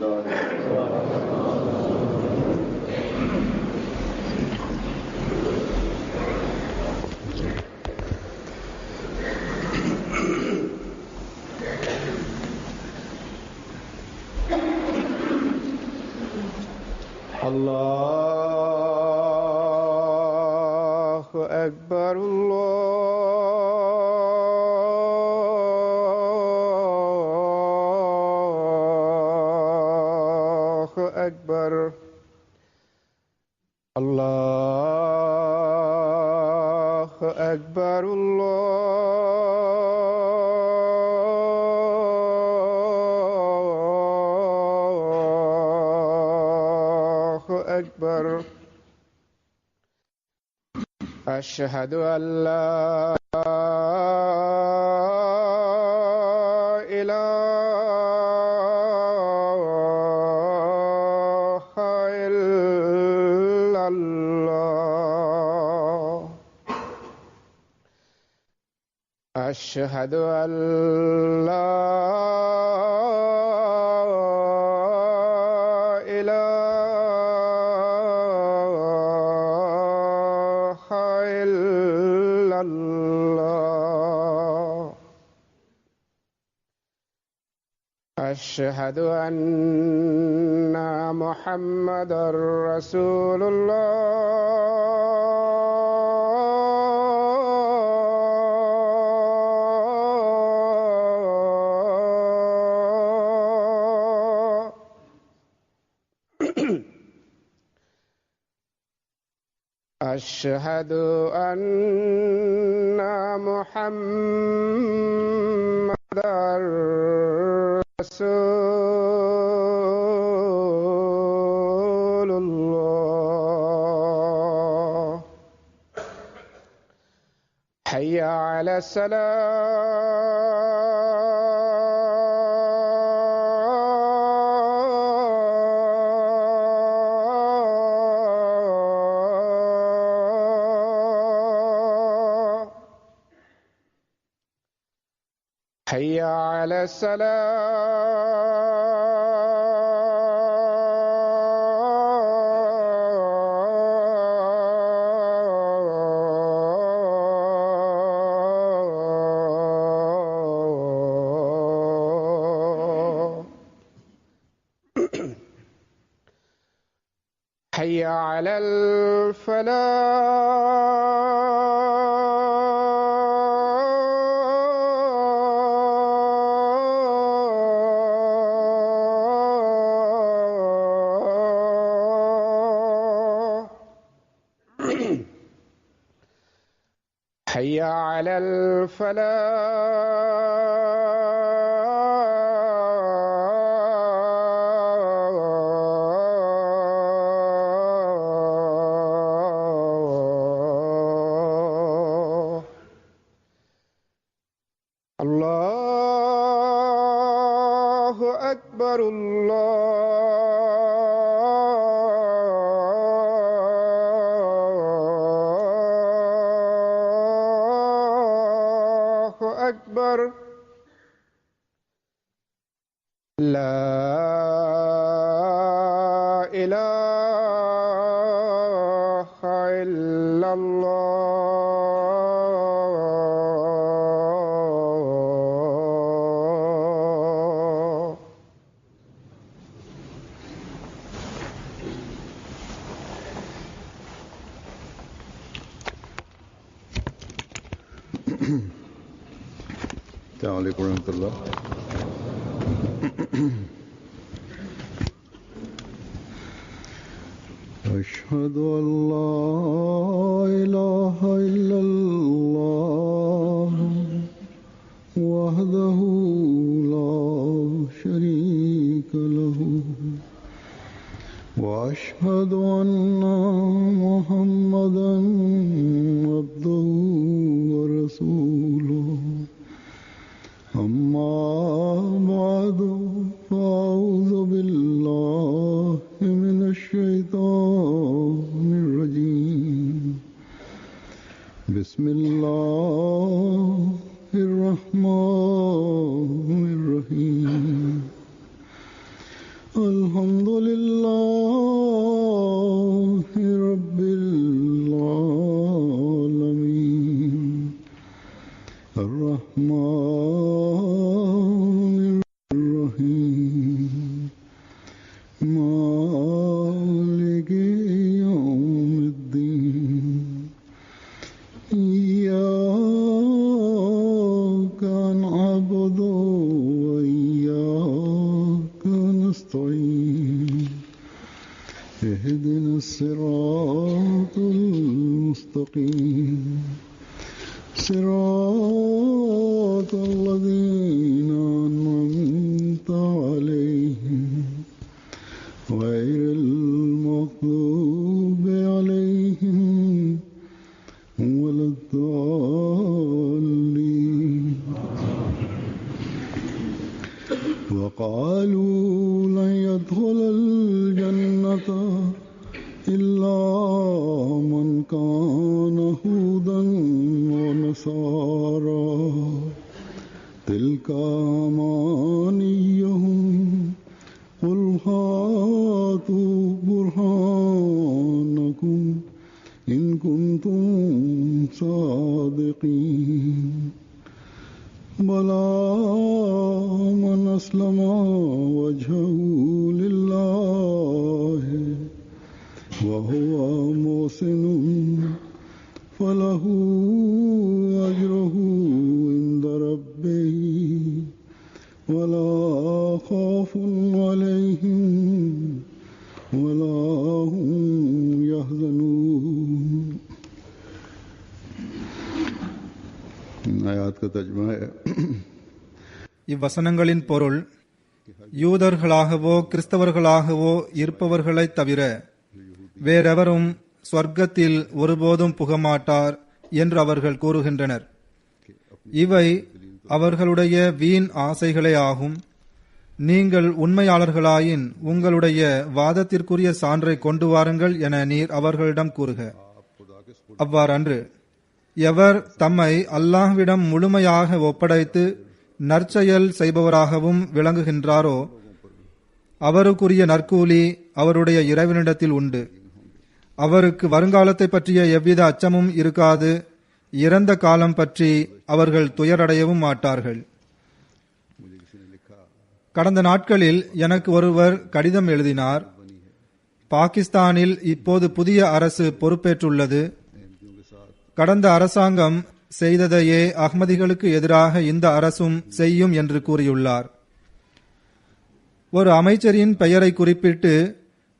الله أكبر الله أكبر الله أكبر الله أكبر. أشهد أن لا إله إلا الله. أشهد أن لا إله إلا الله. أشهد أن محمدًا رسول الله. أشهد أن محمدًا رسول الله. حي على الصلاة. حي على الصلاة. حي على الفلاح. حي على الفلاح. الله أكبر الله أكبر. لا إله إلا الله. السلام عليكم ورحمة الله. أشهد أن لا إله إلا الله وحده لا شريك له وأشهد أن محمدًا عبده ورسوله. أما بعد فأعوذ بالله من الشيطان الرجيم. بسم الله الرحمن الرحيم. الحمد لله رب العالمين الرحمن الرحيم مالك يوم الدين إياك نعبد وإياك نستعين اهدنا الصراط المستقيم صراط الذين أنعمت عليهم غير المغضوب عليهم ولا الضالين وقالوا لن يدخل الجنة إلا من كان هودا ونصارى تلك أمانيهم قل هاتوا برهانكم إن كنتم صادقين بلى من أسلم وجهه لله وهو محسن فله أجره عند ربه ولا خوف عليهم ولا هم يحزنون. आयात का तर्जुमा है. இவ்வசனங்களின் பொருள், யூதர்களாகவோ கிறிஸ்தவர்களாகவோ இருப்பவர்களைத் தவிர வேறெவரும் சொர்க்கத்தில் ஒருபோதும் புகமாட்டார் என்று அவர்கள் கூறுகின்றனர். இவை அவர்களுடைய வீண் ஆசைகளே ஆகும். நீங்கள் உண்மையாளர்களாயின் உங்களுடைய வாதத்திற்குரிய சான்றை கொண்டு வாருங்கள் என நீர் அவர்களிடம் கூறுக. அவ்வாறன்று எவர் தம்மை அல்லாஹ்விடம் முழுமையாக ஒப்படைத்து நற்செயல் செய்பவராகவும் விளங்குகின்றாரோ அவருக்குரிய நற்கூலி அவருடைய இறைவனிடத்தில் உண்டு. அவருக்கு வருங்காலத்தை பற்றிய எவ்வித அச்சமும் இருக்காது. இறந்த காலம் பற்றி அவர்கள் துயரடையவும் மாட்டார்கள். கடந்த நாட்களில் எனக்கு ஒருவர் கடிதம் எழுதினார். பாகிஸ்தானில் இப்போது புதிய அரசு பொறுப்பேற்றுள்ளது. கடந்த அரசாங்கம் செய்ததையே அஹ்மதிகளுக்கு எதிராக இந்த அரசும் செய்யும் என்று கூறியுள்ளார். ஒரு அமைச்சரின் பெயரை குறிப்பிட்டு,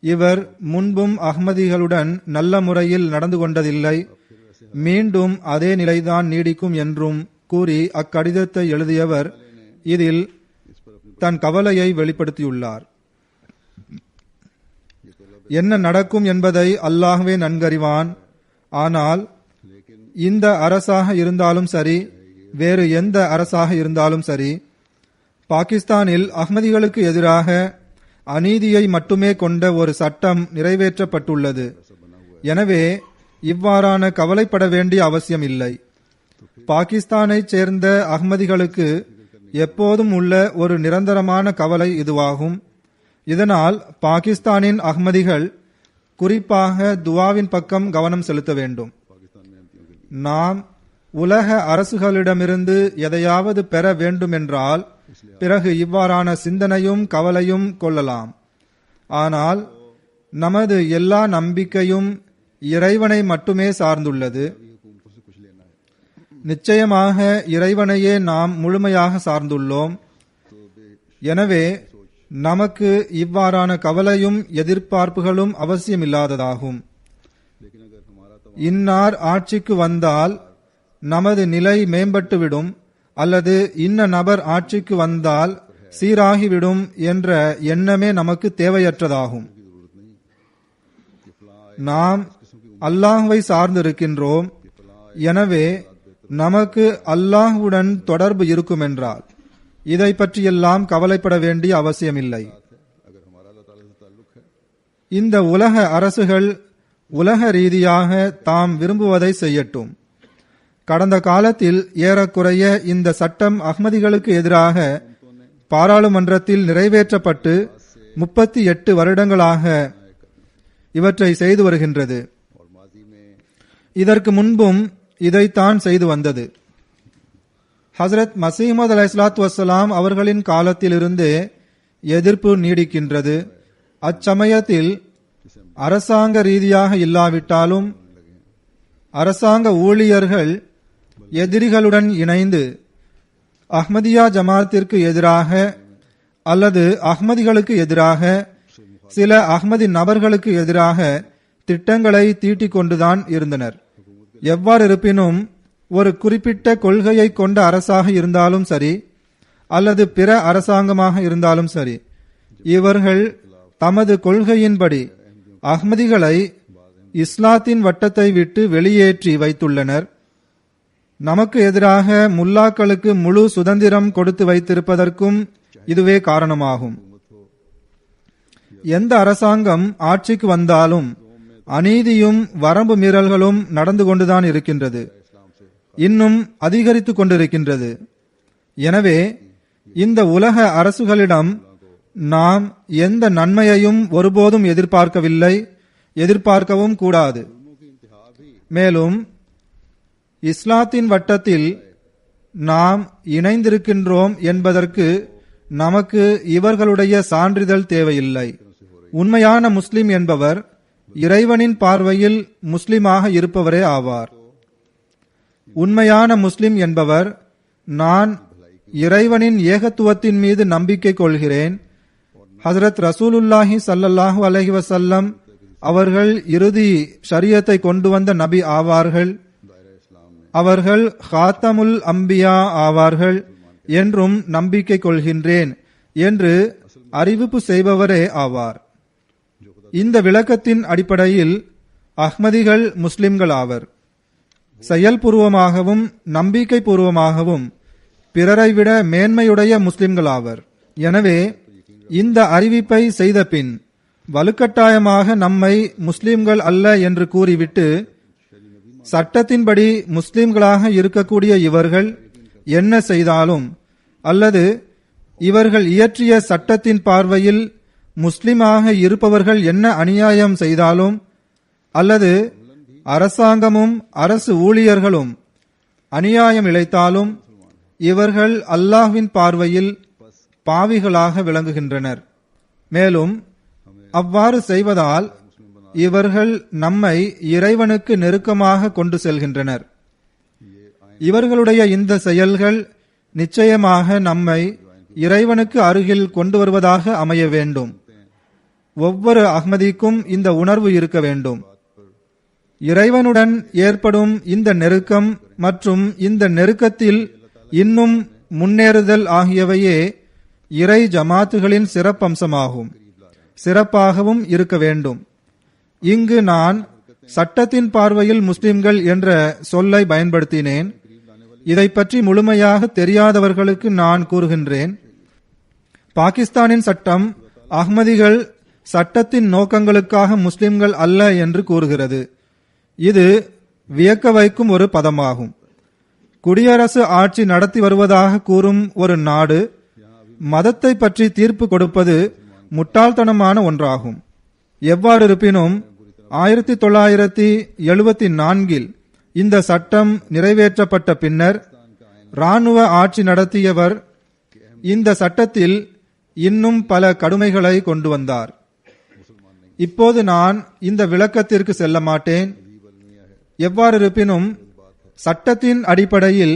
இவர் முன்பும் அஹ்மதிகளுடன் நல்ல முறையில் நடந்து கொண்டதில்லை, மீண்டும் அதே நிலைதான் நீடிக்கும் என்றும் கூறி அக்கடிதத்தை எழுதியவர் இதில் தன் கவலையை வெளிப்படுத்தியுள்ளார். என்ன நடக்கும் என்பதை அல்லாஹ்வே நன்கறிவான். ஆனால் இந்த அரசாக இருந்தாலும் சரி, வேறு எந்த அரசாக இருந்தாலும் சரி, பாகிஸ்தானில் அஹ்மதிகளுக்கு எதிராக அநீதியை மட்டுமே கொண்ட ஒரு சட்டம் நிறைவேற்றப்பட்டுள்ளது. எனவே இவ்வாறான கவலைப்பட வேண்டிய அவசியம் இல்லை. பாகிஸ்தானைச் சேர்ந்த அஹ்மதிகளுக்கு எப்போதும் உள்ள ஒரு நிரந்தரமான கவலை இதுவாகும். இதனால் பாகிஸ்தானின் அஹ்மதிகள் குறிப்பாக துவாவின் பக்கம் கவனம் செலுத்த வேண்டும். நாம் உலக அரசுகளிடமிருந்து எதையாவது பெற வேண்டுமென்றால் பிறகு இவ்வாறான சிந்தனையும் கவலையும் கொள்ளலாம். ஆனால் நமது எல்லா நம்பிக்கையும் இறைவனை மட்டுமே சார்ந்துள்ளது. நிச்சயமாக இறைவனையே நாம் முழுமையாக சார்ந்துள்ளோம். எனவே நமக்கு இவ்வாறான கவலையும் எதிர்பார்ப்புகளும் அவசியமில்லாததாகும். இன்னார் ஆட்சிக்கு வந்தால் நமது நிலை மேம்பட்டுவிடும், அல்லது இன்ன நபர் ஆட்சிக்கு வந்தால் சீராகிவிடும் என்ற எண்ணமே நமக்கு தேவையற்றதாகும். நாம் அல்லாஹ்வை சார்ந்திருக்கின்றோம். எனவே நமக்கு அல்லாஹ்வுடன் தொடர்பு இருக்குமென்றால் இதை பற்றியெல்லாம் கவலைப்பட வேண்டிய அவசியமில்லை. இந்த உலக அரசுகள் உலக ரீதியாக தாம் விரும்புவதை செய்யட்டும். கடந்த காலத்தில் ஏறக்குறைய இந்த சட்டம் அஹ்மதிகளுக்கு எதிராக பாராளுமன்றத்தில் நிறைவேற்றப்பட்டு 38 வருடங்களாக இவற்றை செய்து வருகின்றது. இதற்கு முன்பும் இதைத்தான் செய்து வந்தது. ஹசரத் மசீமது அலைஹிஸ்ஸலாத்து வஸ்ஸலாம் அவர்களின் காலத்திலிருந்தே எதிர்ப்பு நீடிக்கின்றது. அச்சமயத்தில் அரசாங்க ரீதியாக இல்லாவிட்டாலும் அரசாங்க ஊழியர்கள் எதிரிகளுடன் இணைந்து அஹ்மதியா ஜமாத்திற்கு எதிராக அல்லது அஹ்மதிகளுக்கு எதிராக சில அஹ்மதி நபர்களுக்கு எதிராக திட்டங்களை தீட்டிக் கொண்டுதான் இருந்தனர். எவ்வாறு இருப்பினும் ஒரு குறிப்பிட்ட கொள்கையை கொண்ட அரசாக இருந்தாலும் சரி அல்லது பிற அரசாங்கமாக இருந்தாலும் சரி, இவர்கள் தமது கொள்கையின்படி அஹ்மதிகளை இஸ்லாத்தின் வட்டத்தை விட்டு வெளியேற்றி வைத்துள்ளனர். நமக்கு எதிராக முல்லாக்களுக்கு முழு சுதந்திரம் கொடுத்து வைத்திருப்பதற்கும் இதுவே காரணமாகும். எந்த அரசாங்கம் ஆட்சிக்கு வந்தாலும் அநீதியும் வரம்பு மீறல்களும் நடந்து கொண்டுதான் இருக்கின்றது, இன்னும் அதிகரித்துக் கொண்டிருக்கின்றது. எனவே இந்த உலக அரசுகளிடம் நாம் எந்த நன்மையையும் ஒருபோதும் எதிர்பார்க்கவில்லை, எதிர்பார்க்கவும் கூடாது. மேலும் இஸ்லாத்தின் வட்டத்தில் நாம் இணைந்திருக்கின்றோம் என்பதற்கு நமக்கு இவர்களுடைய சான்றிதழ் தேவையில்லை. உண்மையான முஸ்லிம் என்பவர் இறைவனின் பார்வையில் முஸ்லிமாக இருப்பவரே ஆவார். உண்மையான முஸ்லிம் என்பவர் நான் இறைவனின் ஏகத்துவத்தின் மீது நம்பிக்கை கொள்கிறேன், ஹஜ்ரத் ரசூலுல்லாஹி ஸல்லல்லாஹு அலைஹி வஸல்லம் அவர்கள் இறுதி ஷரியத்தை கொண்டு வந்த நபி ஆவார்கள், அவர்கள் ஹாத்தமுல் அம்பியா ஆவார்கள் என்றும் நம்பிக்கை கொள்கின்றேன் என்று அறிவிப்பு செய்பவரே ஆவார். இந்த விளக்கத்தின் அடிப்படையில் அஹ்மதிகள் முஸ்லிம்கள் ஆவர். செயல்பூர்வமாகவும் நம்பிக்கை பூர்வமாகவும் பிறரை விட மேன்மையுடைய முஸ்லிம்கள் ஆவர். எனவே இந்த அறிவிப்பை செய்த பின் வலுக்கட்டாயமாக நம்மை முஸ்லிம்கள் அல்ல என்று கூறிவிட்டு சட்டத்தின்படி முஸ்லிம்களாக இருக்கக்கூடிய இவர்கள் என்ன செய்தாலும் அல்லது இவர்கள் இயற்றிய சட்டத்தின் பார்வையில் முஸ்லிமாக இருப்பவர்கள் என்ன அநியாயம் செய்தாலும் அல்லது அரசாங்கமும் அரசு ஊழியர்களும் அநியாயம் இழைத்தாலும் இவர்கள் அல்லாஹ்வின் பார்வையில் பாவிகளாக விளங்குகின்றனர். மேலும் அவ்வாறு செய்வதால் இவர்கள் நம்மை இறைவனுக்கு நெருக்கமாக கொண்டு செல்கின்றனர். இவர்களுடைய இந்த செயல்கள் நிச்சயமாக நம்மை இறைவனுக்கு அருகில் கொண்டு வருவதாக அமைய வேண்டும். ஒவ்வொரு அஹ்மதிக்கும் இந்த உணர்வு இருக்க வேண்டும். இறைவனுடன் ஏற்படும் இந்த நெருக்கம் மற்றும் இந்த நெருக்கத்தில் இன்னும் முன்னேறுதல் ஆகியவையே இறை ஜமாத்துகளின் சிறப்பம்சமாகும், சிறப்பாகவும் இருக்க வேண்டும். இங்கு நான் சட்டத்தின் பார்வையில் முஸ்லிம்கள் என்ற சொல்லை பயன்படுத்தினேன். இதை பற்றி முழுமையாக தெரியாதவர்களுக்கு நான் கூறுகின்றேன். பாகிஸ்தானின் சட்டம் அஹ்மதிகள் சட்டத்தின் நோக்கங்களுக்காக முஸ்லிம்கள் அல்ல என்று கூறுகிறது. இது வியக்க வைக்கும் ஒரு பதமாகும். குடியரசு ஆட்சி நடத்தி வருவதாக கூறும் ஒரு நாடு மதத்தை பற்றி தீர்ப்பு கொடுப்பது முட்டாள்தனமான ஒன்றாகும். எவ்வாறு இருப்பினும் 1974 இந்த சட்டம் நிறைவேற்றப்பட்ட பின்னர் இராணுவ ஆட்சி நடத்தியவர் இந்த சட்டத்தில் இன்னும் பல கடுமைகளை கொண்டு வந்தார். இப்போது நான் இந்த விளக்கத்திற்கு செல்ல மாட்டேன். எவ்வாறு இருப்பினும் சட்டத்தின் அடிப்படையில்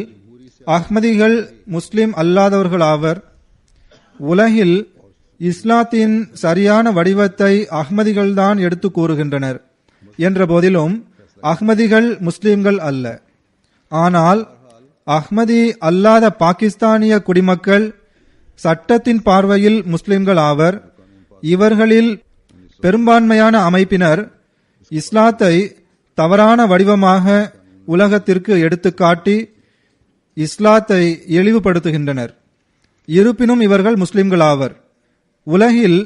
அஹ்மதிகள் முஸ்லிம் அல்லாதவர்களாவர். உலகில் இஸ்லாத்தின் சரியான வடிவத்தை அஹ்மதிகள்தான் எடுத்து கூறுகின்றனர் என்ற போதிலும் அஹ்மதிகள் முஸ்லிம்கள் அல்ல. ஆனால் அஹ்மதி அல்லாத பாகிஸ்தானிய குடிமக்கள் சட்டத்தின் பார்வையில் முஸ்லிம்கள் ஆவர். இவர்களில் பெரும்பான்மையான அமைப்பினர் இஸ்லாத்தை தவறான வடிவமாக உலகத்திற்கு எடுத்துக்காட்டி இஸ்லாத்தை இழிவுபடுத்துகின்றனர். இருப்பினும் இவர்கள் முஸ்லிம்கள் ஆவர். உலகில்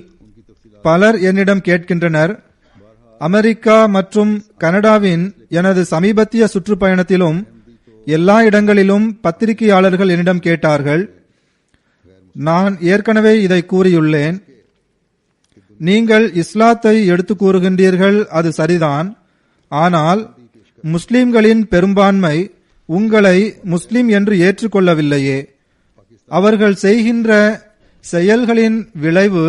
பலர் என்னிடம் கேட்கின்றனர், அமெரிக்கா மற்றும் கனடாவின் எனது சமீபத்திய சுற்றுப்பயணத்திலும் எல்லா இடங்களிலும் பத்திரிகையாளர்கள் என்னிடம் கேட்டார்கள். நான் ஏற்கனவே இதை கூறியுள்ளேன். நீங்கள் இஸ்லாத்தை எடுத்து கூறுகின்றீர்கள், அது சரிதான். ஆனால் முஸ்லிம்களின் பெரும்பான்மை உங்களை முஸ்லிம் என்று ஏற்றுக்கொள்ளவில்லையே. அவர்கள் செய்கின்ற செயல்களின் விளைவு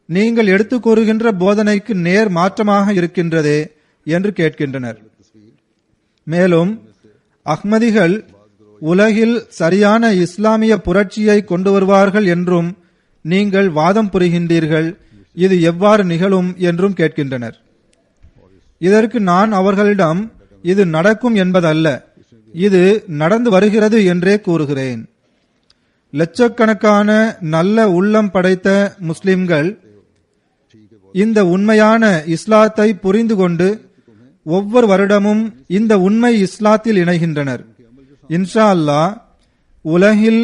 நீங்கள் எடுத்து கூறுகின்ற போதனைக்கு நேர் மாற்றமாக இருக்கின்றதே என்று கேட்கின்றனர். மேலும் அஹ்மதிகள் உலகில் சரியான இஸ்லாமிய புரட்சியை கொண்டு வருவார்கள் என்றும் நீங்கள் வாதம் புரிகின்றீர்கள். இது எவ்வாறு நிகழும் என்றும் கேட்கின்றனர். இதற்கு நான் அவர்களிடம் இது நடக்கும் என்பதல்ல, இது நடந்து வருகிறது என்றே கூறுகிறேன். லட்சக்கணக்கான நல்ல உள்ளம் படைத்த முஸ்லிம்கள் இந்த உண்மையான இஸ்லாத்தை புரிந்து கொண்டு ஒவ்வொரு வருடமும் இந்த உண்மை இஸ்லாத்தில் இணைகின்றனர். இன்ஷா அல்லாஹ் உலகில்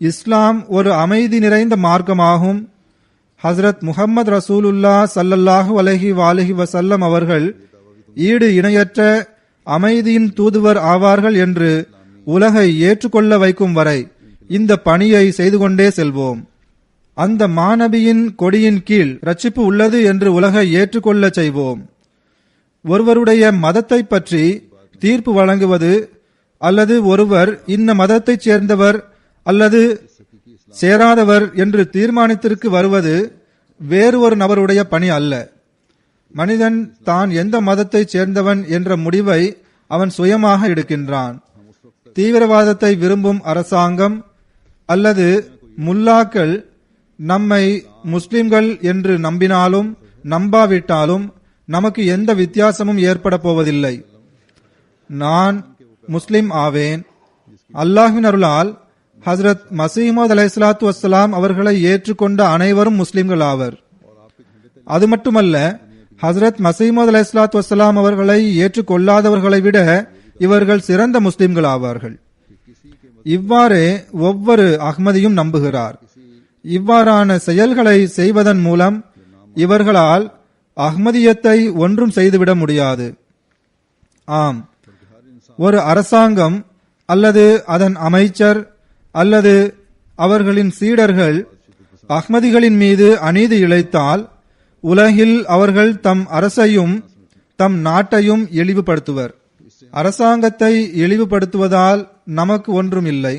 இஸ்லாம் ஒரு அமைதி நிறைந்த மார்க்கமாகும். ஹஸ்ரத் முஹம்மது ரசூலுல்லா ஸல்லல்லாஹு அலைஹி வஆலிஹி வஸல்லம் அவர்கள் ஈடு இணையற்ற அமைதியின் தூதுவர் ஆவார்கள் என்று உலகை ஏற்றுக்கொள்ள வைக்கும் வரை இந்த பணியை செய்து கொண்டே செல்வோம். அந்த மாநபியின் கொடியின் கீழ் ரட்சிப்பு உள்ளது என்று உலகை ஏற்றுக்கொள்ள செய்வோம். ஒருவருடைய மதத்தை பற்றி தீர்ப்பு வழங்குவது அல்லது ஒருவர் இந்த மதத்தைச் சேர்ந்தவர் அல்லது சேராதவர் என்று தீர்மானத்திற்கு வருவது வேறு ஒரு நபருடைய பணி அல்ல. மனிதன் தான் எந்த மதத்தைச் சேர்ந்தவன் என்ற முடிவை அவன் சுயமாக எடுக்கின்றான். தீவிரவாதத்தை விரும்பும் அரசாங்கம் அல்லது முல்லாக்கள் நம்மை முஸ்லிம்கள் என்று நம்பினாலும் நம்பாவிட்டாலும் நமக்கு எந்த வித்தியாசமும் ஏற்பட போவதில்லை. நான் முஸ்லிம் ஆவேன். அல்லாஹ்வின் அருளால் ஹஸ்ரத் மசீமது அலைஹிஸ்ஸலாத்து வஸ்ஸலாம் அவர்களை ஏற்றுக்கொண்ட அனைவரும் முஸ்லிம்கள் ஆவர். அது மட்டுமல்ல, ஹஸ்ரத் மசீமது அலைஹிஸ்ஸலாத்து வஸ்ஸலாம் அவர்களை ஏற்றுக்கொள்ளாதவர்களை விட இவர்கள் சிறந்த முஸ்லிம்கள் ஆவார்கள். இவ்வாறே ஒவ்வொரு அஹ்மதியும் நம்புகிறார். இவ்வாறான செயல்களை செய்வதன் மூலம் இவர்களால் அஹ்மதியத்தை ஒன்றும் செய்துவிட முடியாது. ஆம், ஒரு அரசாங்கம் அல்லது அதன் அமைச்சர் அல்லது அவர்களின் சீடர்கள் அஹ்மதிகளின் மீது அநீதி இழைத்தால் உலகில் அவர்கள் தம் அரசையும் தம் நாட்டையும் இழிவுபடுத்துவர். அரசாங்கத்தை இழிவுபடுத்துவதால் நமக்கு ஒன்றும் இல்லை.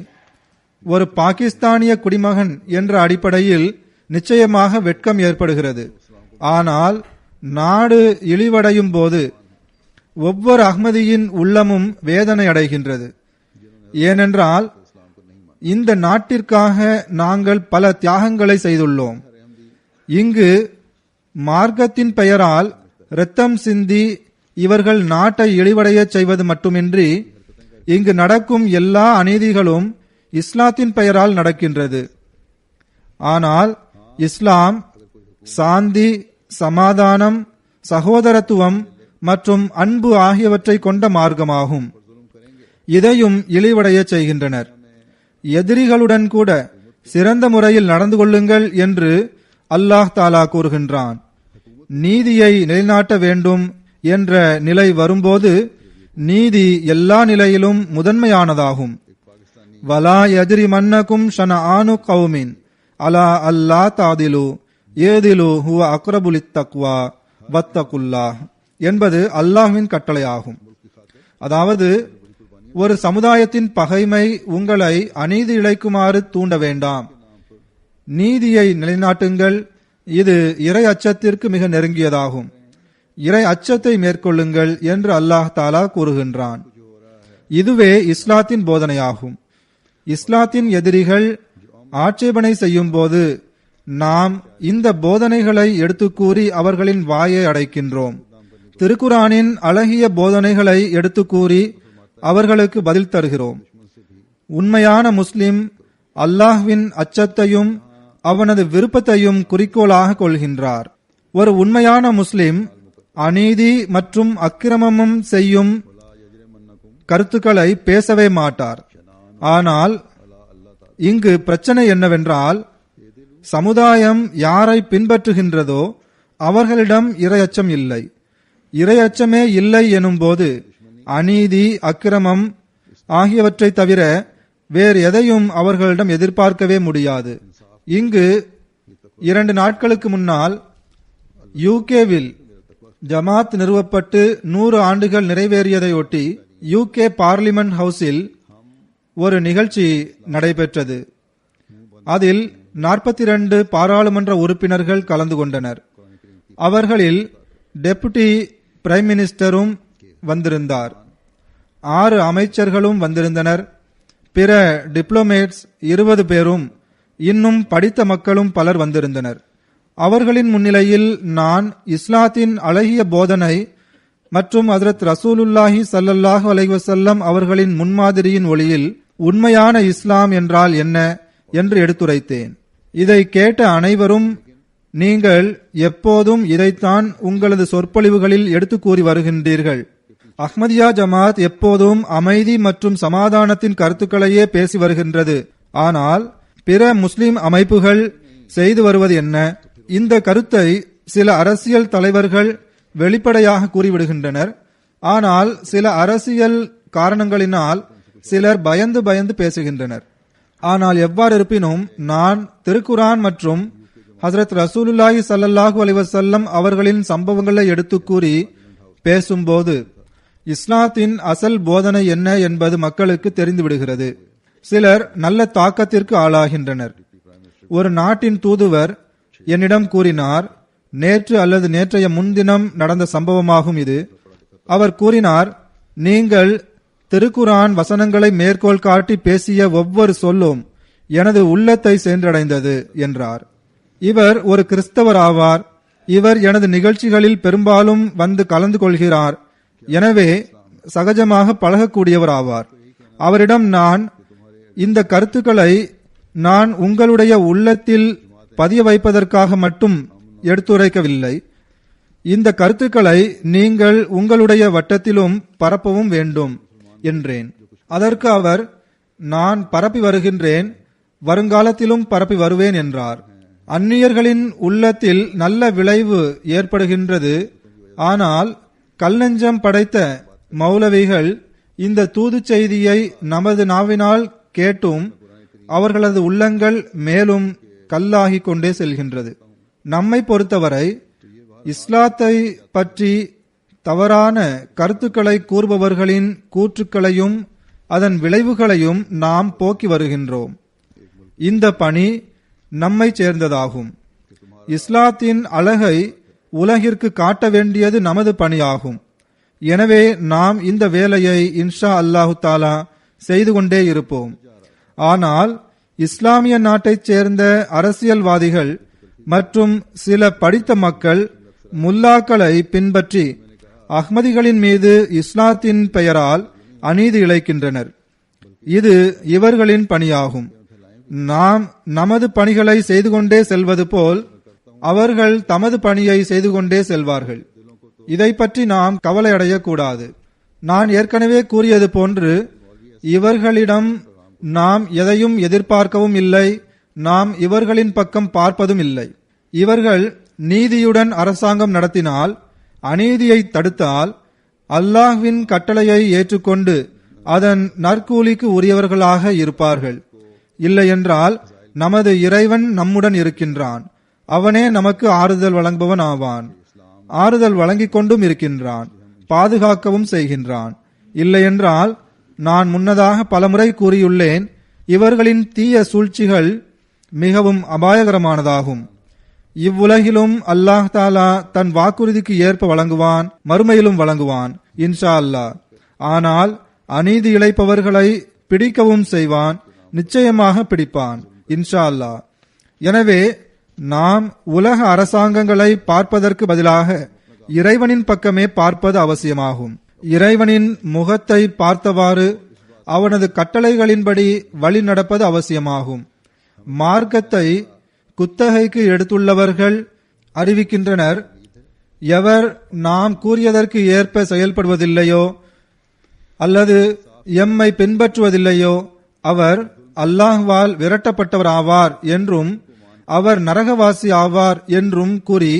ஒரு பாகிஸ்தானிய குடிமகன் என்ற அடிப்படையில் நிச்சயமாக வெட்கம் ஏற்படுகிறது. ஆனால் நாடு இழிவடையும் போது ஒவ்வொரு அஹ்மதியின் உள்ளமும் வேதனை அடைகின்றது. ஏனென்றால் இந்த நாட்டிற்காக நாங்கள் பல தியாகங்களை செய்துள்ளோம். இங்கு மார்க்கத்தின் பெயரால் இரத்தம் சிந்தி இவர்கள் நாட்டை இழிவடைய செய்வது மட்டுமின்றி இங்கு நடக்கும் எல்லா அநீதிகளும் இஸ்லாத்தின் பெயரால் நடக்கின்றது. ஆனால் இஸ்லாம் சாந்தி, சமாதானம், சகோதரத்துவம் மற்றும் அன்பு ஆகியவற்றை கொண்ட மார்க்கமாகும். இதையும் இழிவடைய செய்கின்றனர். எதிரிகளுடன் கூட சிறந்த முறையில் நடந்து கொள்ளுங்கள் என்று அல்லாஹ் தாலா கூறுகின்றான். நீதியை நிலைநாட்ட வேண்டும் என்ற நிலை வரும்போது நீதி எல்லா நிலையிலும் முதன்மையானதாகும். வலா யஜ்ரி மன்னக்கும் ஷனஆனு கௌமின் அலா அல்லா தாதிலு ஏதிலு ஹுவ அக்ரபுலித் தக்வா வத்தகுல்லாஹ் என்பது அல்லாஹ்வின் கட்டளையாகும். அதாவது, ஒரு சமுதாயத்தின் பகைமை உங்களை அநீதி இழைக்குமாறு தூண்ட வேண்டாம். நீதியை நிலைநாட்டுங்கள். இது இறை அச்சத்திற்கு மிக நெருங்கியதாகும். இறை அச்சத்தை மேற்கொள்ளுங்கள் என்று அல்லாஹ் தாலா கூறுகின்றான். இதுவே இஸ்லாத்தின் போதனையாகும். இஸ்லாத்தின் எதிரிகள் ஆட்சேபனை செய்யும் போது நாம் இந்த போதனைகளை எடுத்து கூறி அவர்களின் வாயை அடைக்கின்றோம். திருக்குரானின் அழகிய போதனைகளை எடுத்து கூறி அவர்களுக்கு பதில் தருகிறோம். உண்மையான முஸ்லிம் அல்லாஹ்வின் அச்சத்தையும் அவனது விருப்பத்தையும் குறிக்கோளாக கொள்கின்றார். ஒரு உண்மையான முஸ்லிம் அநீதி மற்றும் அக்கிரமமும் செய்யும் கருத்துக்களை பேசவே மாட்டார். ஆனால் இங்கு பிரச்சனை என்னவென்றால், சமுதாயம் யாரை பின்பற்றுகின்றதோ அவர்களிடம் இறையச்சம் இல்லை. இறையச்சமே இல்லை எனும் போது அநீதி, அக்கிரமம் ஆகியவற்றை தவிர வேறு எதையும் அவர்களிடம் எதிர்பார்க்கவே முடியாது. இங்கு 2 நாட்களுக்கு முன்னால் யூகேவில் ஜமாத் நிறுவப்பட்டு 100 ஆண்டுகள் நிறைவேறியதையொட்டி யூகே பார்லிமெண்ட் ஹவுஸில் ஒரு நிகழ்ச்சி நடைபெற்றது. அதில் 42 பாராளுமன்ற உறுப்பினர்கள் கலந்து கொண்டனர். அவர்களில் டெபுட்டி பிரைம் மினிஸ்டரும் வந்திருந்தார். 6 அமைச்சர்களும் வந்திருந்தனர். பிற டிப்ளோமேட்ஸ் 20 பேரும் இன்னும் படித்த மக்களும் பலர் வந்திருந்தனர். அவர்களின் முன்னிலையில் நான் இஸ்லாத்தின் அழகிய போதனை மற்றும் ஹஜ்ரத் ரசூலுல்லாஹி ஸல்லல்லாஹு அலைஹி வஸல்லம் அவர்களின் முன்மாதிரியின் ஒளியில் உண்மையான இஸ்லாம் என்றால் என்ன என்று எடுத்துரைத்தேன். இதை கேட்ட அனைவரும், நீங்கள் எப்போதும் இதைத்தான் உங்களது சொற்பொழிவுகளில் எடுத்து கூறி வருகின்றீர்கள். அஹ்மதியா ஜமாத் எப்போதும் அமைதி மற்றும் சமாதானத்தின் கருத்துக்களையே பேசி வருகின்றது. ஆனால் பிற முஸ்லிம் அமைப்புகள் செய்து வருவது என்ன? இந்த கருத்தை சில அரசியல் தலைவர்கள் வெளிப்படையாக கூறிவிடுகின்றனர். ஆனால் சில அரசியல் காரணங்களினால் சிலர் பயந்து பயந்து பேசுகின்றனர். ஆனால் எவ்வாறு இருப்பினும் நான் திருக்குரான் மற்றும் ஹஜ்ரத் ரசூலுல்லாஹி ஸல்லல்லாஹு அலைஹி வஸல்லம் அவர்களின் சம்பவங்களை எடுத்து கூறி பேசும்போது இஸ்லாத்தின் அசல் போதனை என்ன என்பது மக்களுக்கு தெரிந்துவிடுகிறது. சிலர் நல்ல தாக்கத்திற்கு ஆளாகின்றனர். ஒரு நாட்டின் தூதுவர் என்னிடம் கூறினார், நேற்று அல்லது நேற்றைய முன்தினம் நடந்த சம்பவமாகும் இது. அவர் கூறினார், நீங்கள் திருக்குரான் வசனங்களை மேற்கோள் காட்டி பேசிய ஒவ்வொரு சொல்லும் எனது உள்ளத்தை சென்றடைந்தது என்றார். இவர் ஒரு கிறிஸ்தவர் ஆவார். இவர் எனது நிகழ்ச்சிகளில் பெரும்பாலும் வந்து கலந்து கொள்கிறார். எனவே சகஜமாக பழகக்கூடியவர் ஆவார். அவரிடம் நான் இந்த கருத்துக்களை நான் உங்களுடைய உள்ளத்தில் பதிய வைப்பதற்காக மட்டும் எடுத்துரைக்கவில்லை. இந்த கருத்துக்களை நீங்கள் உங்களுடைய வட்டத்திலும் பரப்பவும் வேண்டும் என்றேன். அதற்கு அவர், நான் பரப்பி வருகின்றேன், வருங்காலத்திலும் பரப்பி வருவேன் என்றார். அந்நியர்களின் உள்ளத்தில் நல்ல விளைவு ஏற்படுகின்றது. ஆனால் கல்நெஞ்சம் படைத்த மௌலவிகள் இந்த தூது செய்தியை நமது நாவினால் கேட்டும் அவர்களது உள்ளங்கள் மேலும் கல்லாகிக் கொண்டே செல்கின்றது. நம்மை பொறுத்தவரை இஸ்லாத்தை பற்றி தவறான கருத்துக்களை கூறுபவர்களின் கூற்றுக்களையும் அதன் விளைவுகளையும் நாம் போக்கி வருகின்றோம். இந்த பணி நம்மை சேர்ந்ததாகும். இஸ்லாத்தின் அழகை உலகிற்கு காட்ட வேண்டியது நமது பணியாகும். எனவே நாம் இந்த வேலையை இன்ஷா அல்லாஹு தாலா செய்து கொண்டே இருப்போம். ஆனால் இஸ்லாமிய நாட்டைச் சேர்ந்த அரசியல்வாதிகள் மற்றும் சில படித்த மக்கள் முல்லாக்களை பின்பற்றி அஹ்மதிகளின் மீது இஸ்லாத்தின் பெயரால் அநீதி இழைக்கின்றனர். இது இவர்களின் பணியாகும். நாம் நமது பணிகளை செய்து கொண்டே செல்வது போல் அவர்கள் தமது பணியை செய்து கொண்டே செல்வார்கள். இதை பற்றி நாம் கவலை அடையக்கூடாது. நான் ஏற்கனவே கூறியது போன்று இவர்களிடம் நாம் எதையும் எதிர்பார்க்கவும் இல்லை, நாம் இவர்களின் பக்கம் பார்ப்பதும் இல்லை. இவர்கள் நீதியுடன் அரசாங்கம் நடத்தினால், அநீதியை தடுத்தால், அல்லாஹ்வின் கட்டளையை ஏற்றுக்கொண்டு அதன் நற்கூலிக்கு உரியவர்களாக இருப்பார்கள். இல்லையென்றால் நமது இறைவன் நம்முடன் இருக்கின்றான். அவனே நமக்கு ஆறுதல் வழங்குபவன் ஆவான். ஆறுதல் வழங்கிக் கொண்டும் இருக்கின்றான், பாதுகாக்கவும் செய்கின்றான். இல்லையென்றால் நான் முன்னதாக பலமுறை கூறியுள்ளேன், இவர்களின் தீய சூழ்ச்சிகள் மிகவும் அபாயகரமானதாகும். இவ்வுலகிலும் அல்லாஹ் தாலா தன் வாக்குறுதிக்கு ஏற்ப வழங்குவான், மறுமையிலும் வழங்குவான் இன்ஷா அல்லாஹ். ஆனால் அநீதி இழைப்பவர்களை பிடிக்கவும் செய்வான், நிச்சயமாக பிடிப்பான் இன்ஷா அல்லாஹ். எனவே நாம் உலக அரசாங்கங்களை பார்ப்பதற்கு பதிலாக இறைவனின் பக்கமே பார்ப்பது அவசியமாகும். இறைவனின் முகத்தை பார்த்தவாறு அவனது கட்டளைகளின்படி வழி நடப்பது அவசியமாகும். மார்க்கத்தை குத்தகைக்கு எடுத்துள்ளவர்கள் அறிவிக்கின்றனர், எவர் நாம் கூறியதற்கு ஏற்ப செயல்படுவதில்லையோ அல்லது எம்மை பின்பற்றுவதில்லையோ அவர் அல்லாஹ்வால் விரட்டப்பட்டவர் ஆவார் என்றும் அவர் நரகவாசி ஆவார் என்றும் கூறி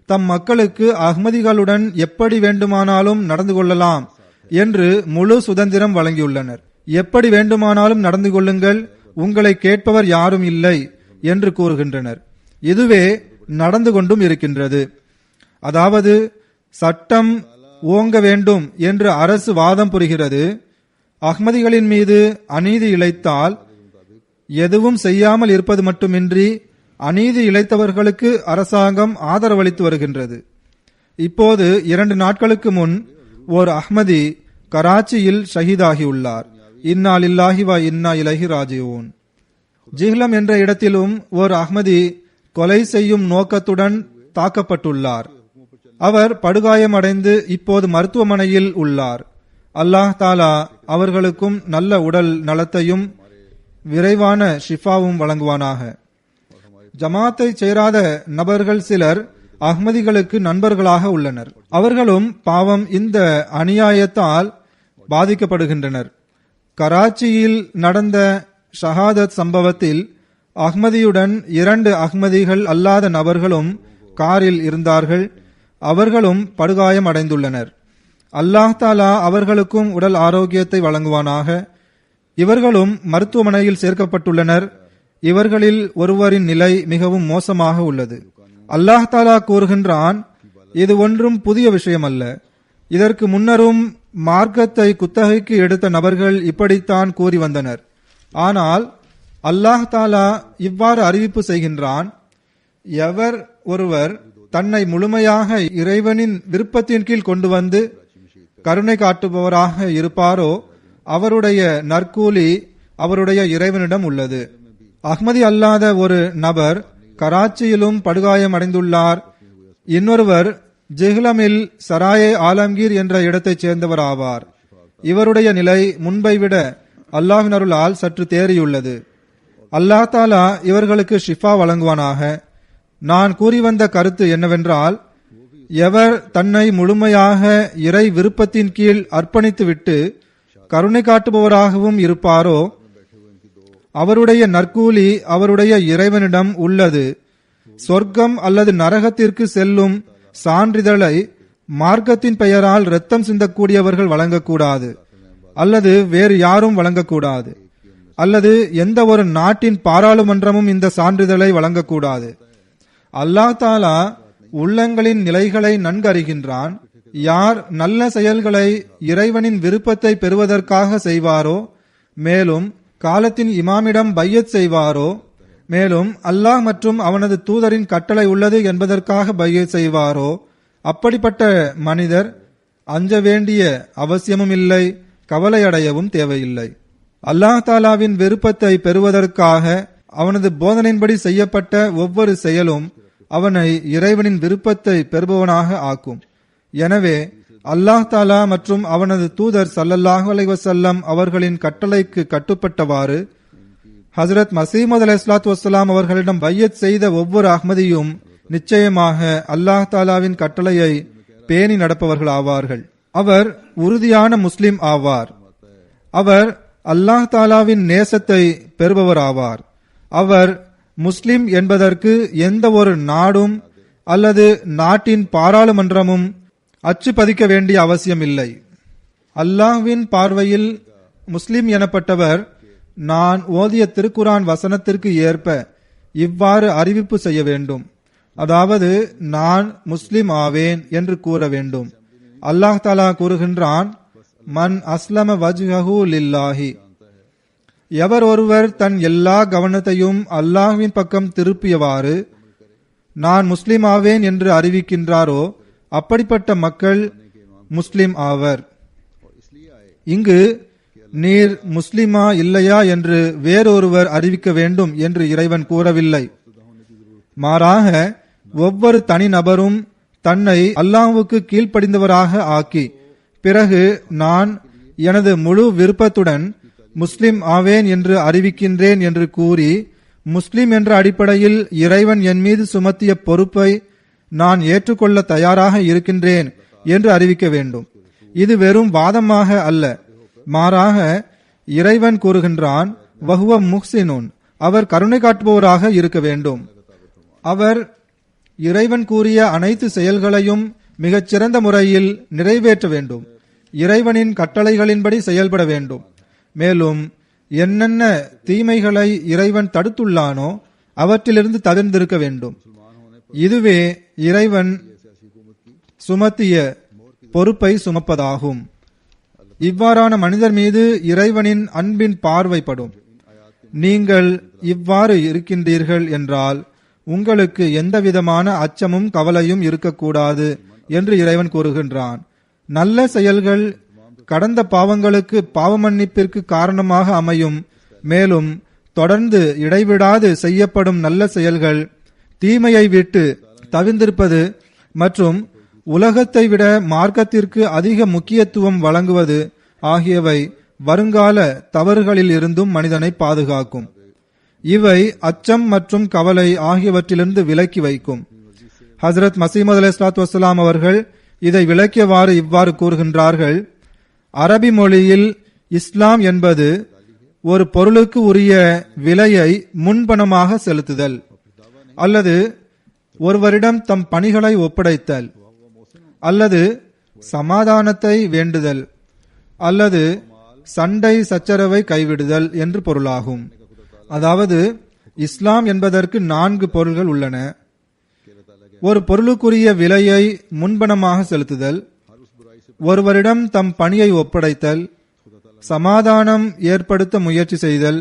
தம் மக்களுக்கு அஹ்மதிகளுடன் எப்படி வேண்டுமானாலும் நடந்து கொள்ளலாம் என்று முழு சுதந்திரம் வழங்கியுள்ளனர். எப்படி வேண்டுமானாலும் நடந்து கொள்ளுங்கள், உங்களை கேட்பவர் யாரும் இல்லை என்று கூறுகின்றனர். இதுவே நடந்து கொண்டும் இருக்கின்றது. அதாவது சட்டம் ஓங்க வேண்டும் என்று அரசு வாதம் புரிகிறது. அஹ்மதிகளின் மீது அநீதி இழைத்தால் எதுவும் செய்யாமல் இருப்பது மட்டுமின்றி அநீதி இழைத்தவர்களுக்கு அரசாங்கம் ஆதரவளித்து வருகின்றது. இப்போது 2 நாட்களுக்கு முன் ஓர் அஹ்மதி கராச்சியில் ஷஹீதாகியுள்ளார். இன்னா லில்லாஹி வ இன்னா இலைஹி ராஜிஊன். ஜிஹ்லம் என்ற இடத்திலும் ஓர் அஹ்மதி கொலை செய்யும் நோக்கத்துடன் தாக்கப்பட்டுள்ளார். அவர் படுகாயமடைந்து இப்போது மருத்துவமனையில் உள்ளார். அல்லாஹ் தாலா அவர்களுக்கும் நல்ல உடல் நலத்தையும் விரைவான ஷிஃபாவும் வழங்குவானாக. ஜமாத்தை சேராத நபர்கள் சிலர் அஹ்மதிகளுக்கு நண்பர்களாக உள்ளனர். அவர்களும் பாவம் இந்த அநியாயத்தால் பாதிக்கப்படுகின்றனர். கராச்சியில் நடந்த ஷஹாதத் சம்பவத்தில் அஹ்மதியுடன் 2 அஹ்மதிகள் அல்லாத நபர்களும் காரில் இருந்தார்கள். அவர்களும் படுகாயம் அடைந்துள்ளனர். அல்லாஹ் தாலா அவர்களுக்கும் உடல் ஆரோக்கியத்தை வழங்குவானாக. இவர்களும் மருத்துவமனையில் சேர்க்கப்பட்டுள்ளனர். இவர்களில் ஒருவரின் நிலை மிகவும் மோசமாக உள்ளது. அல்லாஹ் தாலா கூறுகின்றான், இது ஒன்றும் புதிய விஷயம் அல்ல. இதற்கு முன்னரும் மார்க்கத்தை குத்தகைக்கு எடுத்த நபர்கள் இப்படித்தான் கூறி வந்தனர். ஆனால் அல்லாஹ் தாலா இவ்வாறு அறிவிப்பு செய்கின்றான், எவர் ஒருவர் தன்னை முழுமையாக இறைவனின் விருப்பத்தின் கீழ் கொண்டு வந்து கருணை காட்டுபவராக இருப்பாரோ அவருடைய நற்கூலி அவருடைய இறைவனிடம் உள்ளது. அஹ்மதி அல்லாத ஒரு நபர் கராச்சியிலும் படுகாயம் அடைந்துள்ளார். இன்னொருவர் ஜிஹ்லமில் சராயே ஆலம்கீர் என்ற இடத்தைச் சேர்ந்தவர் ஆவார். இவருடைய நிலை முன்பை விட அல்லாஹ்வின் அருளால் சற்று தேறியுள்ளது. அல்லாஹ் தாலா இவர்களுக்கு ஷிஃபா வழங்குவானாக. நான் கூறி வந்த கருத்து என்னவென்றால், எவர் தன்னை முழுமையாக இறை விருப்பத்தின் கீழ் அர்ப்பணித்துவிட்டு கருணை காட்டுபவராகவும் இருப்பாரோ அவருடைய நற்கூலி அவருடைய இறைவனிடம் உள்ளது. சொர்க்கம் அல்லது நரகத்திற்கு செல்லும் சான்றிதழை மார்க்கத்தின் பெயரால் இரத்தம் சிந்தக்கூடியவர்கள் வழங்கக்கூடாது, அல்லது வேறு யாரும் வழங்கக்கூடாது, அல்லது எந்த ஒரு நாட்டின் பாராளுமன்றமும் இந்த சான்றிதழை வழங்கக்கூடாது. அல்லாஹ் தாலா உள்ளங்களின் நிலைகளை நன்கறிகின்றான். யார் நல்ல செயல்களை இறைவனின் விருப்பத்தை பெறுவதற்காக செய்வாரோ, மேலும் காலத்தின் இமாமிடம் பையத் செய்வாரோ, மேலும் அல்லாஹ் மற்றும் அவனது தூதரின் கட்டளை உள்ளது என்பதற்காக பையத் செய்வாரோ, அப்படிப்பட்ட மனிதர் அஞ்ச வேண்டிய அவசியமும் இல்லை, கவலையடையவும் தேவையில்லை. அல்லாஹ் தாலாவின் விருப்பத்தை பெறுவதற்காக அவனது போதனையின்படி செய்யப்பட்ட ஒவ்வொரு செயலும் அவனை இறைவனின் விருப்பத்தை பெறுபவனாக ஆக்கும். எனவே அல்லாஹ் தாலா மற்றும் அவனது தூதர் ஸல்லல்லாஹு அலைஹி வஸல்லம் அவர்களின் கட்டளைக்கு கட்டுப்பட்டவாறு ஹஜ்ரத் மசீமது அலைஹிஸ்ஸலாத்து வஸ்ஸலாம் அவர்களிடம் பையத் செய்த ஒவ்வொரு அஹ்மதியும் நிச்சயமாக அல்லாஹ் தாலாவின் கட்டளையை பேணி நடப்பவர்கள் ஆவார்கள். அவர் உறுதியான முஸ்லிம் ஆவார். அவர் அல்லாஹ் தாலாவின் நேசத்தை பெறுபவர் ஆவார். அவர் முஸ்லிம் என்பதற்கு எந்த ஒரு நாடும் அல்லது நாட்டின் பாராளுமன்றமும் அச்சு பதிக்க வேண்டிய அவசியம் இல்லை. அல்லாஹ்வின் பார்வையில் முஸ்லிம் எனப்பட்டவர் நான் ஓதிய திருக்குரான் வசனத்திற்கு ஏற்ப இவ்வாறு அறிவிப்பு செய்ய வேண்டும், அதாவது நான் முஸ்லிம் ஆவேன் என்று கூற வேண்டும். அல்லாஹ் தாலா கூறுகின்றான், மன் அஸ்லம வஜ்ஹஹு லில்லாஹி, எவர் ஒருவர் தன் எல்லா கவனத்தையும் அல்லாஹ்வின் பக்கம் திருப்பியவாறு நான் முஸ்லிம் ஆவேன் என்று அறிவிக்கின்றாரோ அப்படிப்பட்ட மக்கள் முஸ்லிம் ஆவர். இங்கு நீர் முஸ்லிமா இல்லையா என்று வேறொருவர் அறிவிக்க வேண்டும் என்று இறைவன் கூறவில்லை. மாறாக ஒவ்வொரு தனிநபரும் தன்னை அல்லாஹ்வுக்கு கீழ்ப்படிந்தவராக ஆக்கி பிறகு நான் எனது முழு விருப்பத்துடன் முஸ்லிம் ஆவேன் என்று அறிவிக்கின்றேன் என்று கூறி முஸ்லிம் என்ற அடிப்படையில் இறைவன் என் மீது சுமத்திய பொறுப்பை நான் ஏற்றுக்கொள்ள தயாராக இருக்கின்றேன் என்று அறிவிக்க வேண்டும். இது வெறும் வாதமாக அல்ல, மாறாக இறைவன் கூறுகின்றான், வஹுவ முஹ்சினுன், அவர் கருணை காட்டுபவராக இருக்க வேண்டும். அவர் இறைவன் கூறிய அனைத்து செயல்களையும் மிகச் சிறந்த முறையில் நிறைவேற்ற வேண்டும். இறைவனின் கட்டளைகளின்படி செயல்பட வேண்டும். மேலும் என்னென்ன தீமைகளை இறைவன் தடுத்துள்ளானோ அவற்றிலிருந்து தவிர்ந்திருக்க வேண்டும். இதுவே இறைவன் சுமத்திய பொறுப்பை சுமப்பதாகும். இவ்வாறான மனிதர் மீது இறைவனின் அன்பின் பார்வைப்படும். நீங்கள் இவ்வாறு இருக்கின்றீர்கள் என்றால் உங்களுக்கு எந்தவிதமான அச்சமும் கவலையும் இருக்கக்கூடாது என்று இறைவன் கூறுகின்றான். நல்ல செயல்கள் கடந்த பாவங்களுக்கு பாவ மன்னிப்பிற்கு காரணமாக அமையும். மேலும் தொடர்ந்து இடைவிடாது செய்யப்படும் நல்ல செயல்கள் தீமையை விட்டு தவிர்ந்திருப்பது மற்றும் உலகத்தை விட மார்க்கத்திற்கு அதிக முக்கியத்துவம் வழங்குவது ஆகியவை வருங்கால தவறுகளில் இருந்தும் மனிதனை பாதுகாக்கும். இவை அச்சம் மற்றும் கவலை ஆகியவற்றிலிருந்து விலக்கி வைக்கும். ஹசரத் மசீமது அலைஹிஸ்ஸலாத்து வஸ்ஸலாம் அவர்கள் இதை விளக்கியவாறு இவ்வாறு கூறுகின்றார்கள். அரபி மொழியில் இஸ்லாம் என்பது ஒரு பொருளுக்கு உரிய விலையை முன்பணமாக செலுத்துதல், அல்லது ஒருவரிடம் தம் பணிகளை ஒப்படைத்தல், அல்லது சமாதானத்தை வேண்டுதல், அல்லது சண்டை சச்சரவை கைவிடுதல் என்று பொருளாகும். அதாவது இஸ்லாம் என்பதற்கு 4 பொருள்கள் உள்ளன. ஒரு பொருளுக்குரிய விலையை முன்பணமாக செலுத்துதல், ஒருவரிடம் தம் பணியை ஒப்படைத்தல், சமாதானம் ஏற்படுத்த முயற்சி செய்தல்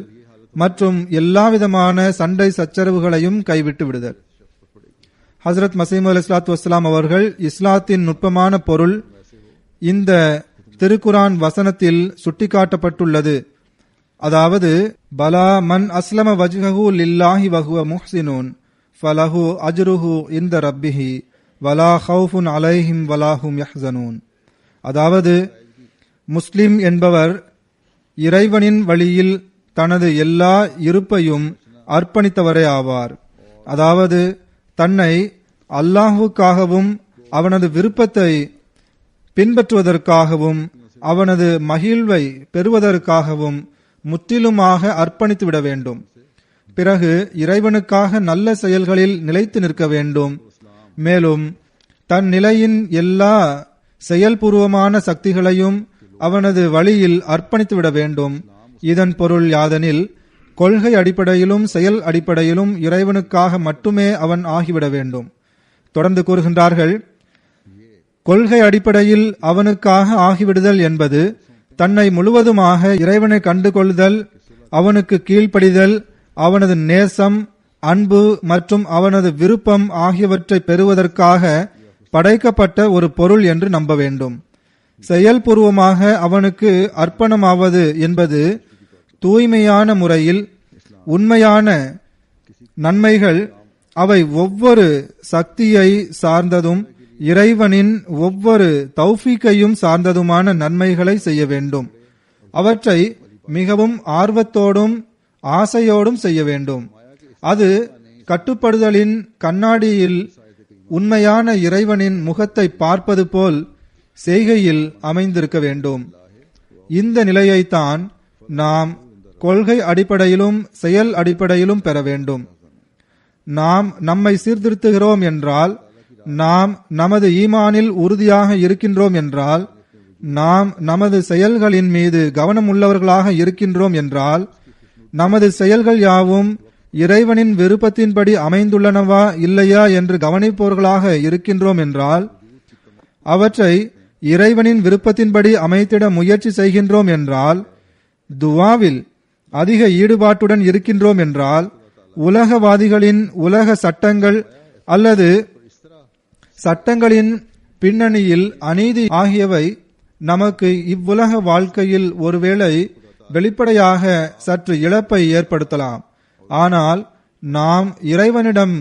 மற்றும் எல்லாவிதமான சண்டை சச்சரவுகளையும் கைவிட்டு விடுதல். ஹசரத் மசீமது அலைஹிஸ்ஸலாத்து வஸ்ஸலாம் அவர்கள் இஸ்லாத்தின் நுட்பமான பொருள் இந்த திருக்குரான் வசனத்தில் சுட்டிக்காட்டப்பட்டுள்ளது. அதாவது பலா மன் அஸ்லம வஜ்ஹஹு லில்லாஹி வஹுவ முஹ்ஸினுன் ஃபலஹு அஜ்ருஹு இன்த ரப்பிஹி வலா ஹவுஃபுன் அலைஹிம் வலாஹும் யஹ்ஸனூன். அதாவது முஸ்லிம் என்பவர் இறைவனின் வழியில் தனது எல்லா இருப்பையும் அர்ப்பணித்தவரே ஆவார். அதாவது தன்னை அல்லாஹுக்காகவும் அவனது விருப்பத்தை பின்பற்றுவதற்காகவும் அவனது மகிழ்வை பெறுவதற்காகவும் முற்றிலுமாக அர்ப்பணித்து விட வேண்டும். பிறகு இறைவனுக்காக நல்ல செயல்களில் நிலைத்து நிற்க வேண்டும். மேலும் தன் நிலையின் எல்லா செயல்பூர்வமான சக்திகளையும் அவனது வழியில் அர்ப்பணித்து விட வேண்டும். இதன் பொருள் யாதெனில் கொள்கை அடிப்படையிலும் செயல் அடிப்படையிலும் இறைவனுக்காக மட்டுமே அவன் ஆகிவிட வேண்டும். தொடர்ந்து கூறுகின்றார்கள், கொள்கை அடிப்படையில் அவனுக்காக ஆகிவிடுதல் என்பது தன்னை முழுவதுமாக இறைவனை கண்டுகொள்ளுதல், அவனுக்கு கீழ்ப்படிதல், அவனது நேசம், அன்பு மற்றும் அவனது விருப்பம் ஆகியவற்றை பெறுவதற்காக படைக்கப்பட்ட ஒரு பொருள் என்று நம்ப வேண்டும். செயல்பூர்வமாக அவனுக்கு அர்ப்பணமாவது என்பது தூய்மையான முறையில் உண்மையான நன்மைகள், அவை ஒவ்வொரு சக்தியை சார்ந்ததும் இறைவனின் ஒவ்வொரு தௌஃபீக்கையும் சார்ந்ததுமான நன்மைகளை செய்ய வேண்டும். அவற்றை மிகவும் ஆர்வத்தோடும் ஆசையோடும் செய்ய வேண்டும். அது கட்டுப்படுதலின் கண்ணாடியில் உண்மையான இறைவனின் முகத்தை பார்ப்பது போல் செய்கையில் அமைந்திருக்க வேண்டும். இந்த நிலையைத்தான் நாம் கொள்கை அடிப்படையிலும் செயல் அடிப்படையிலும் பெற வேண்டும். நாம் நம்மை சீர்திருத்துகிறோம் என்றால், நாம் நமது ஈமானில் உறுதியாக இருக்கின்றோம் என்றால், நாம் நமது செயல்களின் மீது கவனம் உள்ளவர்களாக இருக்கின்றோம் என்றால், நமது செயல்கள் யாவும் இறைவனின் விருப்பத்தின்படி அமைந்துள்ளனவா இல்லையா என்று கவனிப்பவர்களாக இருக்கின்றோம் என்றால், அவற்றை இறைவனின் விருப்பத்தின்படி அமைத்திட முயற்சி செய்கின்றோம் என்றால், துவாவில் அதிக ஈடுபாட்டுடன் இருக்கின்றோம் என்றால், உலகவாதிகளின் உலக சட்டங்கள் அல்லது சட்டங்களின் பின்னணியில் அநீதி ஆகியவை நமக்கு இவ்வுலக வாழ்க்கையில் ஒருவேளை வெளிப்படையாக சற்று இழப்பை ஏற்படுத்தலாம். ஆனால் நாம் இறைவனிடம்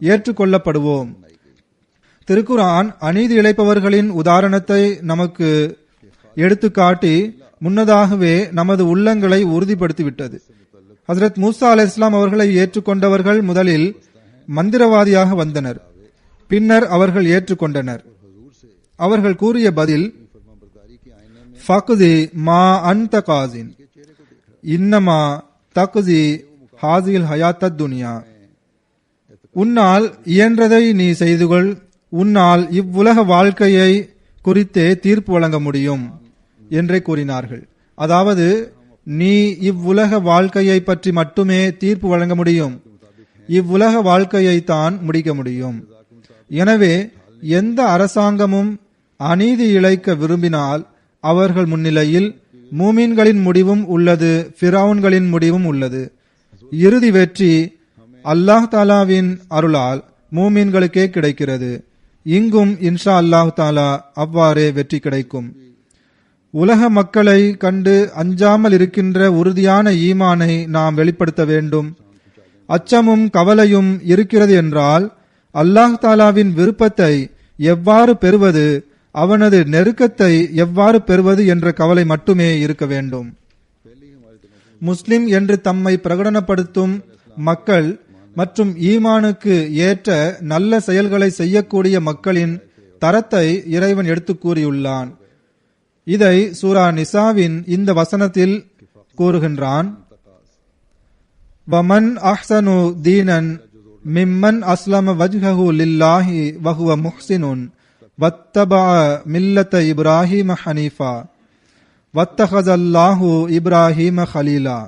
ஏற்றுக்கொள்ளப்படுவோம். திருக்குரான் அநீதி இழைப்பவர்களின் உதாரணத்தை நமக்கு எடுத்துக்காட்டி முன்னதாகவே நமது உள்ளங்களை உறுதிப்படுத்திவிட்டது. ஹசரத் மூசா அலைஹிஸ்ஸலாம் அவர்களை ஏற்றுக்கொண்டவர்கள் முதலில் மந்திரவாதியாக வந்தனர். பின்னர் அவர்கள் ஏற்றுக்கொண்டனர். அவர்கள் கூறிய பதில், ஃபக்தி மா அன்த காசின் இன்னமா தக்தி ஹாசில் ஹயாத்தத் துனியா. உன்னால் இயன்றதை நீ செய்துகொள், உன்னால் இவ்வுலக வாழ்க்கையை குறித்தே தீர்ப்பு வழங்க முடியும் என்றே கூறினார்கள். அதாவது நீ இவ்வுலக வாழ்க்கையை பற்றி மட்டுமே தீர்ப்பு வழங்க முடியும். இவ்வுலக வாழ்க்கையை தான் முடிக்க முடியும். எனவே எந்த அரசாங்கமும் அநீதி இழைக்க விரும்பினால் அவர்கள் முன்னிலையில் மூமின்களின் முடிவும் உள்ளது, ஃபிரௌன்களின் முடிவும் உள்ளது. இறுதி வெற்றி அல்லாஹ் தாலாவின் அருளால் மூமின்களுக்கே கிடைக்கிறது. இங்கும் இன்ஷா அல்லாஹ் தாலா அவ்வாறே வெற்றி கிடைக்கும். உலக மக்களை கண்டு அஞ்சாமல் இருக்கின்ற உறுதியான ஈமானை நாம் வெளிப்படுத்த வேண்டும். அச்சமும் கவலையும் இருக்கிறது என்றால் அல்லாஹ் தாலாவின் விருப்பத்தை எவ்வாறு பெறுவது, அவனது நெருக்கத்தை எவ்வாறு பெறுவது என்ற கவலை மட்டுமே இருக்க வேண்டும். முஸ்லிம் என்று தம்மை பிரகடனப்படுத்தும் மக்கள் மற்றும் ஈமானுக்கு ஏற்ற நல்ல செயல்களை செய்யக்கூடிய மக்களின் தரத்தை இறைவன் எடுத்து கூறியுள்ளான். இதை சூரா நிசாவின் இந்த வசனத்தில் கூறுகின்றான். வமன் அஹ்சனு தீனன் மிம்மன் அஸ்லம வஜ்ஹஹு லில்லாஹி வஹுவ முஹ்சினுன் வத்தபஅ மில்லத இப்ராஹீம ஹனீஃபா வத்தஹஸல்லாஹு இப்ராஹீம கலீலா.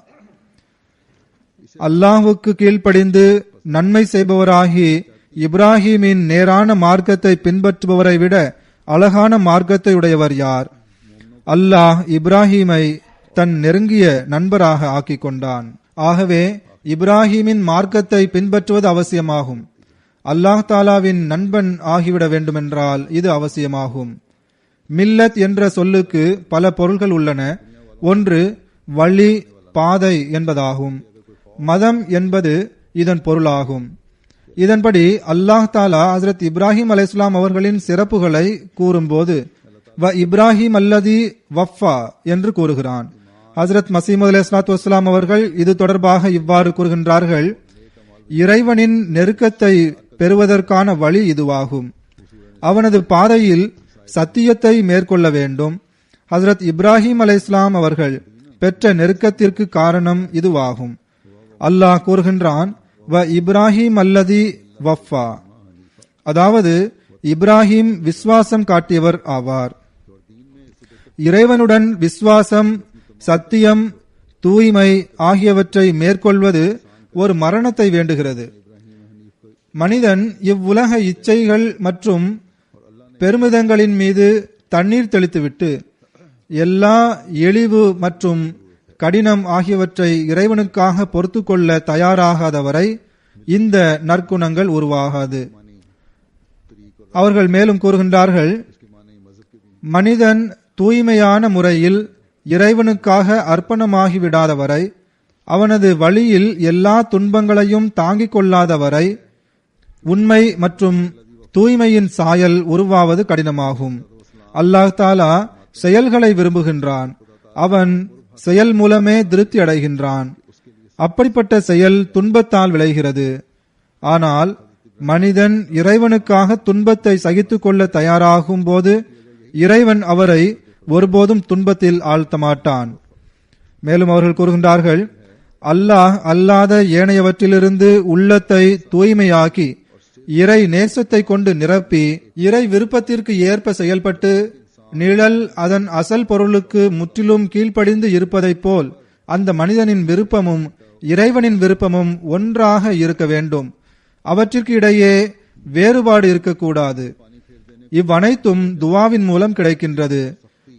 அல்லாஹுக்கு கீழ்ப்படிந்து நன்மை செய்பவராகி இப்ராஹீமின் நேரான மார்க்கத்தை பின்பற்றுபவரை விட அழகான மார்க்கத்தை உடையவர் யார்? அல்லாஹ் இப்ராஹீமை தன் நெருங்கிய நண்பராக ஆக்கிக் கொண்டான். ஆகவே இப்ராஹீமின் மார்க்கத்தை பின்பற்றுவது அவசியமாகும். அல்லாஹ் தாலாவின் நண்பன் ஆகிவிட வேண்டுமென்றால் இது அவசியமாகும். மில்லத் என்ற சொல்லுக்கு பல பொருள்கள் உள்ளன. ஒன்று வழி, பாதை என்பதாகும். மதம் என்பது இதன் பொருளாகும். இதன்படி அல்லாஹ் தாலா ஹஜ்ரத் இப்ராஹிம் அலைஹிஸ்ஸலாம் அவர்களின் சிறப்புகளை கூறும்போது வ இப்ராஹிம் அல்லதி வஃபா என்று கூறுகிறான். ஹஜ்ரத் மசீமது அலைஹிஸ்ஸலாத்து வஸ்ஸலாம் அவர்கள் இது தொடர்பாக இவ்வாறு கூறுகின்றார்கள். இறைவனின் நெருக்கத்தை பெறுவதற்கான வழி இதுவாகும். அவனது பாதையில் சத்தியத்தை மேற்கொள்ள வேண்டும். ஹஜ்ரத் இப்ராஹிம் அலைஹிஸ்ஸலாம் அவர்கள் பெற்ற நெருக்கத்திற்கு காரணம் இதுவாகும். அல்லாஹ் கூறுகின்றான் வ இப்ராஹிம் அல்லதி வஃபா, அதாவது இப்ராஹிம் விஸ்வாசம் காட்டியவர் ஆவார். இறைவனுடன் விஸ்வாசம், சத்தியம், தூய்மை ஆகியவற்றை மேற்கொள்வது ஒரு மரணத்தை வேண்டுகிறது. மனிதன் இவ்வுலக இச்சைகள் மற்றும் பெருமிதங்களின் மீது தண்ணீர் தெளித்துவிட்டு எல்லா எளிவு மற்றும் கடினம் ஆகியவற்றை இறைவனுக்காக பொறுத்து கொள்ள தயாராகாதவரை இந்த நற்குணங்கள் உருவாகாது. அவர்கள் மேலும் கூறுகின்றார்கள், மனிதன் தூய்மையான முறையில் இறைவனுக்காக அர்ப்பணமாகிவிடாதவரை, அவனது வழியில் எல்லா துன்பங்களையும் தாங்கிக் கொள்ளாதவரை உண்மை மற்றும் தூய்மையின் சாயல் உருவாவது கடினமாகும். அல்லாஹ் தாலா செயல்களை விரும்புகின்றான். அவன் செயல் மூலமே திருப்தி அடைகின்றான். அப்படிப்பட்ட செயல் துன்பத்தால் விளைகிறது. ஆனால் மனிதன் இறைவனுக்காக துன்பத்தை சகித்துக் கொள்ள தயாராகும் போது இறைவன் அவரை ஒருபோதும் துன்பத்தில் ஆழ்த்த மாட்டான். மேலும் அவர்கள் கூறுகின்றார்கள், அல்லாஹ் அல்லாத ஏனையவற்றிலிருந்து உள்ளத்தை தூய்மையாக்கி இறை நேசத்தை கொண்டு நிரப்பி இறை விருப்பத்திற்கு ஏற்ப செயல்பட்டு நிழல் அதன் அசல் பொருளுக்கு முற்றிலும் கீழ்ப்படிந்து இருப்பதைப் போல் அந்த மனிதனின் விருப்பமும் இறைவனின் விருப்பமும் ஒன்றாக இருக்க வேண்டும். அவற்றிற்கு இடையே வேறுபாடு இருக்கக்கூடாது. இவ்வனைத்தும் துவாவின் மூலம் கிடைக்கின்றது.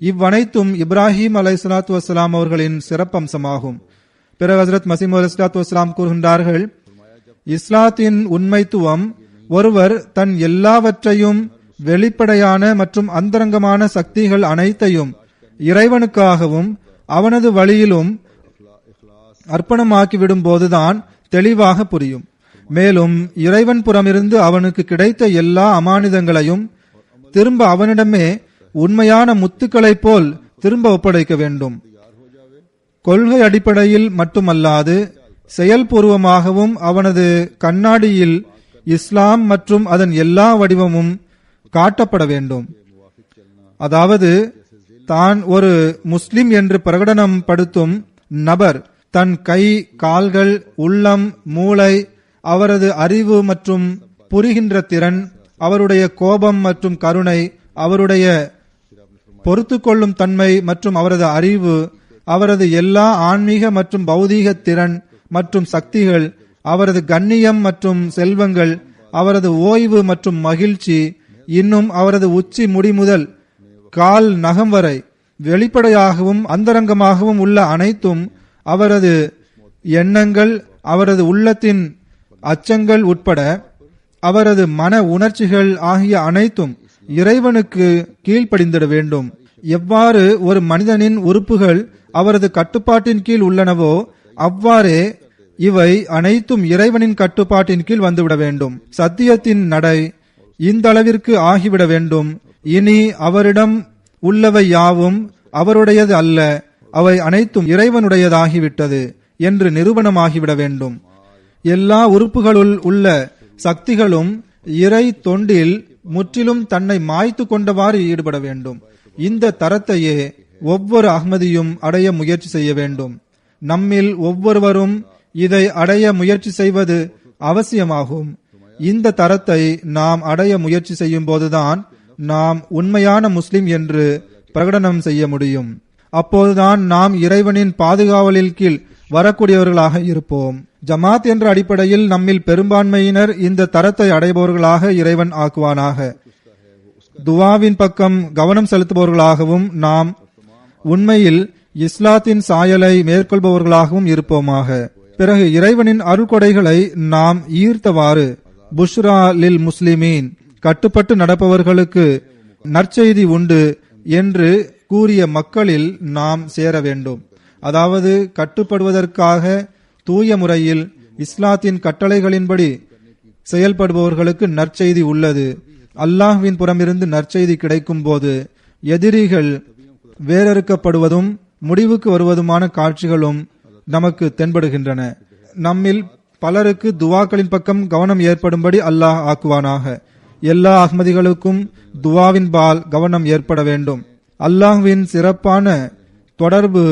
இவ்வனைத்தும் இப்ராஹிம் அலைஹிஸ்ஸலாத்து வஸ்ஸலாம் அவர்களின் சிறப்பம்சமாகும். பிறகு ஹஜ்ரத் மசீஹ் அலைஹிஸ்ஸலாத்து வஸ்ஸலாம் கூறுகின்றார்கள், இஸ்லாத்தின் உண்மைத்துவம் ஒருவர் தன் எல்லாவற்றையும் வெளிப்படையான மற்றும் அந்தரங்கமான சக்திகள் அனைத்தையும் இறைவனுக்காகவும் அவனது வழியிலும் அர்ப்பணமாக்கிவிடும் போதுதான் தெளிவாக புரியும். மேலும் இறைவன் புறமிருந்து அவனுக்கு கிடைத்த எல்லா அமானிதங்களையும் திரும்ப அவனிடமே உண்மையான முத்துக்களைப் போல் திரும்ப ஒப்படைக்க வேண்டும். கொள்கை அடிப்படையில் மட்டுமல்லாது செயல்பூர்வமாகவும் அவனது கண்ணாடியில் இஸ்லாம் மற்றும் அதன் எல்லா வடிவமும் காட்டப்பட வேண்டும். அதாவது தான் ஒரு முஸ்லிம் என்று பிரகடனம் படுத்தும் நபர் தன் கை, கால்கள், உள்ளம், மூளை, அவரது அறிவு மற்றும் புரிகின்ற திறன், அவருடைய கோபம் மற்றும் கருணை, அவருடைய பொறுத்து கொள்ளும் தன்மை மற்றும் அவரது அறிவு, அவரது எல்லா ஆன்மீக மற்றும் பௌதீக திறன் மற்றும் சக்திகள் அவரது கண்ணியம் மற்றும் செல்வங்கள், அவரது ஓய்வு மற்றும் மகிழ்ச்சி, இன்னும் அவரது உச்சி முடி முதல் கால் நகம் வரை வெளிப்படையாகவும் அந்தரங்கமாகவும் உள்ள அனைத்தும், அவரது எண்ணங்கள், அவரது உள்ளத்தின் அச்சங்கள் உட்பட அவரது மன உணர்ச்சிகள் ஆகிய அனைத்தும் இறைவனுக்கு கீழ்ப்படிந்திட வேண்டும். எவ்வாறு ஒரு மனிதனின் உறுப்புகள் அவரது கட்டுப்பாட்டின் கீழ் உள்ளனவோ அவ்வாறே இவை அனைத்தும் இறைவனின் கட்டுப்பாட்டின் கீழ் வந்துவிட வேண்டும். சத்தியத்தின் நடை இந்த அளவிற்கு ஆகிவிட வேண்டும். இனி அவரிடம் உள்ளவை யாவும் அவருடையது அல்ல, அவை அனைத்தும் இறைவனுடையதாகிவிட்டது என்று நிரூபணமாகிவிட வேண்டும். எல்லா உறுப்புகளுள் உள்ள சக்திகளும் இறை தொண்டில் முற்றிலும் தன்னை மாய்த்து கொண்டவாறு ஈடுபட வேண்டும். இந்த தரத்தையே ஒவ்வொரு அஹ்மதியும் அடைய முயற்சி செய்ய வேண்டும். நம்மில் ஒவ்வொருவரும் இதை அடைய முயற்சி செய்வது அவசியமாகும். இந்த தரத்தை நாம் அடைய முயற்சி செய்யும் போதுதான் நாம் உண்மையான முஸ்லிம் என்று பிரகடனம் செய்ய முடியும். அப்போதுதான் நாம் இறைவனின் பாதுகாவலில் கீழ் வரக்கூடியவர்களாக இருப்போம். ஜமாத் என்ற அடிப்படையில் நம்மில் பெரும்பான்மையினர் இந்த தரத்தை அடைபவர்களாக இறைவன் ஆக்குவானாக. துவாவின் பக்கம் கவனம் செலுத்துபவர்களாகவும் நாம் உண்மையில் இஸ்லாத்தின் சாயலை மேற்கொள்பவர்களாகவும் இருப்போமாக. பிறகு இறைவனின் அருள்கொடைகளை நாம் ஈர்த்தவாறு புஷ்ரா லில் முஸ்லிமீன், கட்டுப்பட்டு நடப்பவர்களுக்கு நற்செய்தி உண்டு என்று கூறிய மக்களில் நாம் சேர வேண்டும். அதாவது கட்டுப்படுவதற்காக தூய முறையில் இஸ்லாத்தின் கட்டளைகளின்படி செயல்படுபவர்களுக்கு நற்செய்தி உள்ளது. அல்லாஹ்வின் புறமிருந்து நற்செய்தி கிடைக்கும் போது எதிரிகள் வேறறுக்கப்படுவதும் முடிவுக்கு வருவதுமான காட்சிகளும் நமக்கு தென்படுகின்றன. நம்மில் பலருக்கு துவாக்களின் பக்கம் கவனம் ஏற்படும்படி அல்லாஹ் ஆக்குவானாக. எல்லா அஹ்மதிகளுக்கும் துவாவின் பால் கவனம் ஏற்பட வேண்டும். அல்லாஹ்வின் சிறப்பான தொடர்பு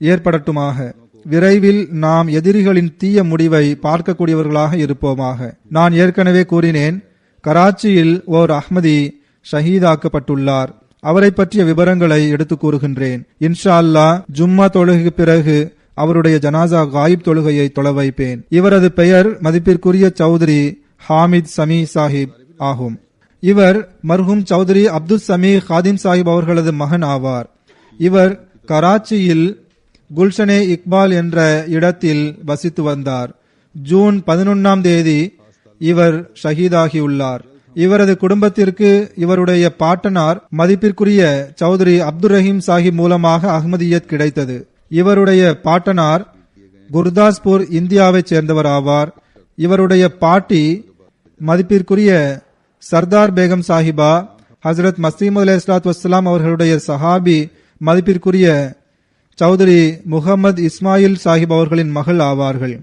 ஏற்படட்டுமாக. விரைவில் நாம் எதிரிகளின் தீய முடிவை பார்க்கக்கூடியவர்களாக இருப்போமாக. நான் ஏற்கனவே கூறினேன், கராச்சியில் ஓர் அஹ்மதி ஷஹீதாக்கப்பட்டுள்ளார். அவரை பற்றிய விவரங்களை எடுத்து கூறுகின்றேன். இன்ஷா அல்லாஹ் ஜும்மா தொழுகைக்கு பிறகு அவருடைய ஜனாசா காயிப் தொழுகையை தொழ வைப்பேன். இவரது பெயர் மதிப்பிற்குரிய சௌத்ரி ஹாமித் சமி சாஹிப் ஆகும். இவர் மர்ஹூம் சௌத்ரி அப்துல் சமி காதிம் சாஹிப் அவர்களது மகன் ஆவார். இவர் கராச்சியில் குல்ஷனே இக்பால் என்ற இடத்தில் வசித்து வந்தார். ஜூன் 11ஆம் தேதி இவர் ஷஹீதாகியுள்ளார். இவரது குடும்பத்திற்கு இவருடைய பாட்டனார் மதிப்பிற்குரிய சௌத்ரி அப்துல் ரஹீம் சாஹிப் மூலமாக அஹ்மதியத் கிடைத்தது. இவருடைய பாட்டனார் குர்தாஸ்பூர் இந்தியாவைச் சேர்ந்தவர் ஆவார். இவருடைய பாட்டி மதிப்பிற்குரிய சர்தார் பேகம் சாஹிபா ஹசரத் மசீமது அலைஹிஸ்ஸலாத்து வஸ்ஸலாம் அவர்களுடைய சஹாபி மதிப்பிற்குரிய சௌத்ரி முகமது இஸ்மாயில் சாஹிப் அவர்களின் மகள் ஆவார்கள்.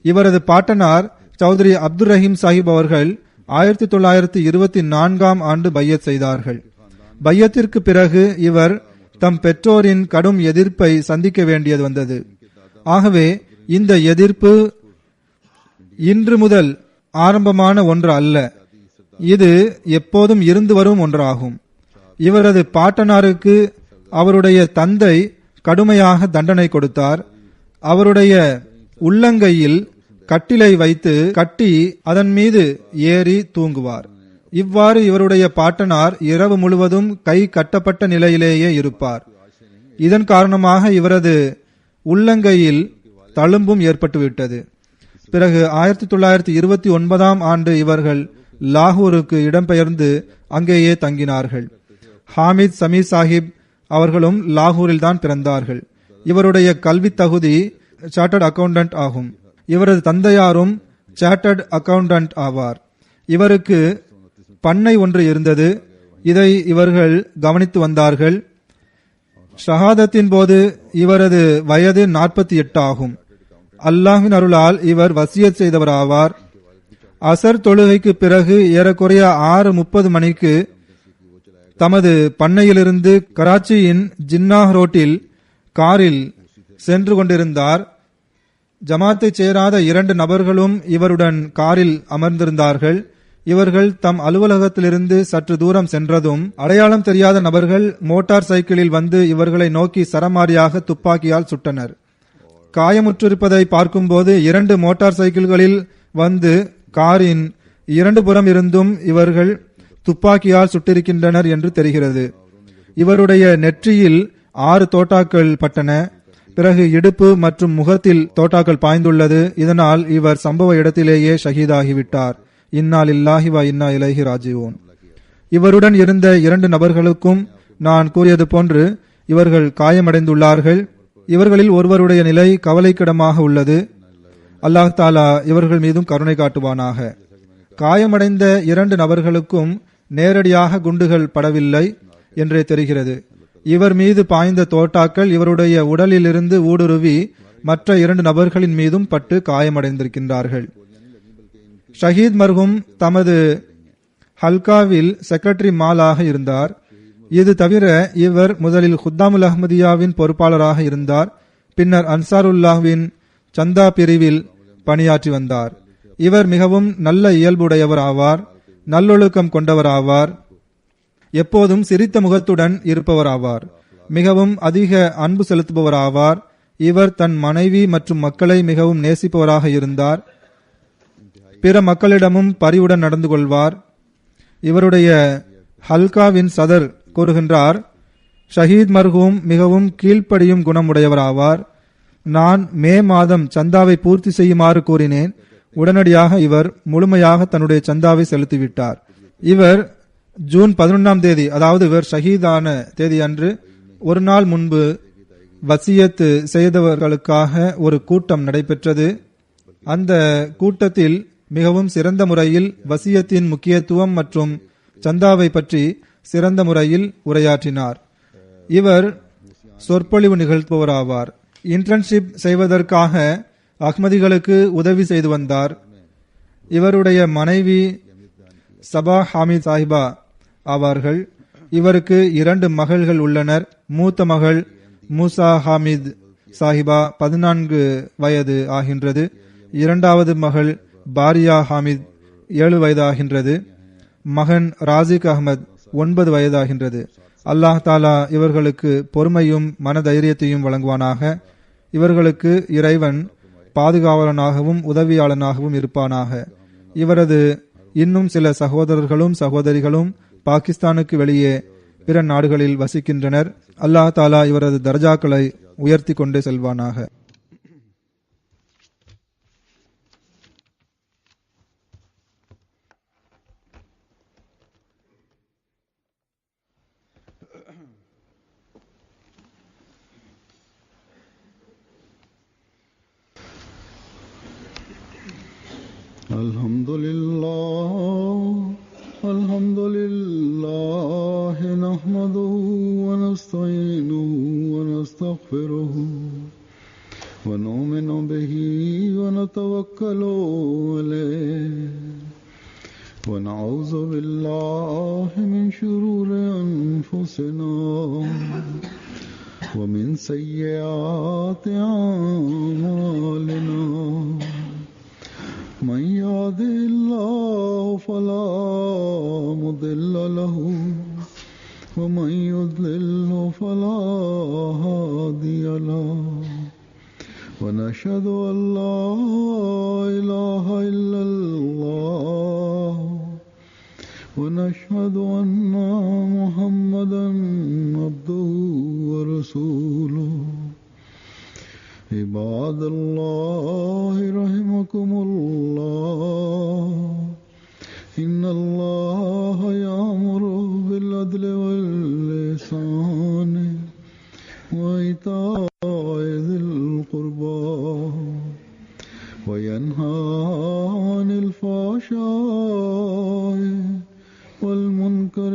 இவரது பாட்டனார் சௌத்ரி அப்துல் ரஹீம் சாஹிப் அவர்கள் 1924ஆம் ஆண்டு பையத் செய்தார்கள். பையத்திற்கு பிறகு இவர் தம் பெற்றோரின் கடும் எதிர்ப்பை சந்திக்க வேண்டியது வந்தது. ஆகவே இந்த எதிர்ப்பு இன்று முதல் ஆரம்பமான ஒன்று அல்ல, இது எப்போதும் இருந்து வரும் ஒன்றாகும். இவரது பாட்டனாருக்கு அவருடைய தந்தை கடுமையாக தண்டனை கொடுத்தார். அவருடைய உள்ளங்கையில் கட்டிலை வைத்து கட்டி அதன் மீது ஏறி தூங்குவார். இவ்வாறு இவருடைய பாட்டனார் இரவு முழுவதும் கை கட்டப்பட்ட நிலையிலேயே இருப்பார். இதன் காரணமாக இவரது உள்ளங்கையில் தழும்பும் ஏற்பட்டுவிட்டது. பிறகு 1929ஆம் ஆண்டு இவர்கள் லாகூருக்கு இடம்பெயர்ந்து அங்கேயே தங்கினார்கள். ஹாமித் சமி சாஹிப் அவர்களும் லாகூரில் தான் பிறந்தார்கள். இவருடைய கல்வி தகுதி சார்ட்டர்ட் அக்கவுண்டன்ட் ஆகும். இவரது தந்தையாரும் சார்ட்டர்ட் அக்கவுண்டன்ட் ஆவார். இவருக்கு பண்ணை ஒன்று இருந்தது. இதை இவர்கள் கவனித்து வந்தார்கள். ஷஹாதத்தின் போது இவரது வயது 48 ஆகும். அல்லாஹ்வின் அருளால் இவர் வசியத் செய்தவராவார். அசர் தொழுகைக்கு பிறகு ஏறக்குறைய 6:30 மணிக்கு தமது பண்ணையிலிருந்து கராச்சியின் ஜின்னாஹ் ரோட்டில் காரில் சென்று கொண்டிருந்தார். ஜமாத்தைச் சேராத 2 நபர்களும் இவருடன் காரில் அமர்ந்திருந்தார்கள். இவர்கள் தம் அலுவலகத்திலிருந்து சற்று தூரம் சென்றதும் அடையாளம் தெரியாத நபர்கள் மோட்டார் சைக்கிளில் வந்து இவர்களை நோக்கி சரமாரியாக துப்பாக்கியால் சுட்டனர். காயமுற்றிருப்பதை பார்க்கும்போது 2 மோட்டார் சைக்கிள்களில் வந்து காரின் 2 புறம் இருந்தும் இவர்கள் துப்பாக்கியால் சுட்டிருக்கின்றனர் என்று தெரிகிறது. இவருடைய நெற்றியில் 6 தோட்டாக்கள் பட்டன. பிறகு இடுப்பு மற்றும் முகத்தில் தோட்டாக்கள் பாய்ந்துள்ளது. இதனால் இவர் சம்பவ இடத்திலேயே ஷஹீதாகிவிட்டார். இன்னா லில்லாஹி வ இன்னா இலைஹி ராஜிஊன். இவருடன் இருந்த 2 நபர்களுக்கும் நான் கூறியது போன்று இவர்கள் காயமடைந்துள்ளார்கள். இவர்களில் ஒருவருடைய நிலை கவலைக்கிடமாக உள்ளது. அல்லாஹ் தாலா இவர்கள் மீதும் கருணை காட்டுவானாக. காயமடைந்த 2 நபர்களுக்கும் நேரடியாக குண்டுகள் படவில்லை என்றே தெரிகிறது. இவர் மீது பாய்ந்த தோட்டாக்கள் இவருடைய உடலிலிருந்து ஊடுருவி மற்ற 2 நபர்களின் மீதும் பட்டு காயமடைந்திருக்கின்றார்கள். ஷஹீத் மர்ஹூம் தமது ஹல்காவில் செக்ரட்டரி மாலாக இருந்தார். இது தவிர இவர் முதலில் குத்தாமுல் அஹ்மதியாவின் பொறுப்பாளராக இருந்தார். பின்னர் அன்சாருல்லாஹ்வின் சந்தா பிரிவில் பணியாற்றி வந்தார். இவர் மிகவும் நல்ல இயல்புடையவர் ஆவார். நல்லொழுக்கம் கொண்டவர் ஆவார். எப்போதும் சிரித்த முகத்துடன் இருப்பவர் ஆவார். மிகவும் அதிக அன்பு செலுத்துபவர் ஆவார். இவர் தன் மனைவி மற்றும் மக்களை மிகவும் நேசிப்பவராக இருந்தார். பிற மக்களிடமும் பரிவுடன் நடந்து கொள்வார். இவருடைய ஹல்காவின் சதர் கூறுகின்றார், ஷஹீத் மர்ஹூம் மிகவும் கீழ்ப்படியும் குணமுடையவர் ஆவார். நான் மே மாதம் சந்தாவை பூர்த்தி செய்யுமாறு கூறினேன். உடனடியாக இவர் முழுமையாக தன்னுடைய சந்தாவை செலுத்திவிட்டார். இவர் ஜூன் 11ஆம் தேதி, அதாவது இவர் ஷஹீதான தேதி அன்று ஒரு நாள் முன்பு வசியத்து செய்தவர்களுக்காக ஒரு கூட்டம் நடைபெற்றது. அந்த கூட்டத்தில் மிகவும் சிறந்த முறையில் வசியத்தின் முக்கியத்துவம் மற்றும் சந்தாவை பற்றி சிறந்த முறையில் உரையாற்றினார். இவர் சொற்பொழிவு நிகழ்த்துபவராவார். இன்டர்ன்ஷிப் செய்வதற்காக அஹ்மதிகளுக்கு உதவி செய்து வந்தார். இவருடைய மனைவி சபா ஹாமித் சாஹிபா ஆவார்கள். இவருக்கு 2 மகள்கள் உள்ளனர். மூத்த மகள் மூசா ஹாமித் சாஹிபா 14 வயது ஆகின்றது. இரண்டாவது மகள் பாரியா ஹாமித் 7 வயது ஆகின்றது. மகன் ராசிக் அஹ்மத் 9 வயதாகின்றது. அல்லாஹ் தாலா இவர்களுக்கு பொறுமையும் மனதைரியத்தையும் வழங்குவானாக. இவர்களுக்கு இறைவன் பாதுகாவலனாகவும் உதவியாளனாகவும் இருப்பானாக. இவரது இன்னும் சில சகோதரர்களும் சகோதரிகளும் பாகிஸ்தானுக்கு வெளியே பிற நாடுகளில் வசிக்கின்றனர். அல்லாஹ் தாலா இவரது தர்ஜாக்களை உயர்த்தி கொண்டே செல்வானாக. Alhamdulillah nahmaduhu wa nasta'inuhu wa nastaghfiruhu wa nu'minu bihi wa natawakkalu alayhi wa na'udhu billahi min shururi anfusina wa min sayyiati a'malina. من يهده الله فلا مضل له ومن يضلل فلا هادي له ونشهد أن لا إله إلا الله ونشهد أن محمدا عبده ورسوله. عباد الله رحمكم الله إن الله يأمر بالعدل والإحسان وإيتاء ذي القربى وينهى عن الفحشاء والمنكر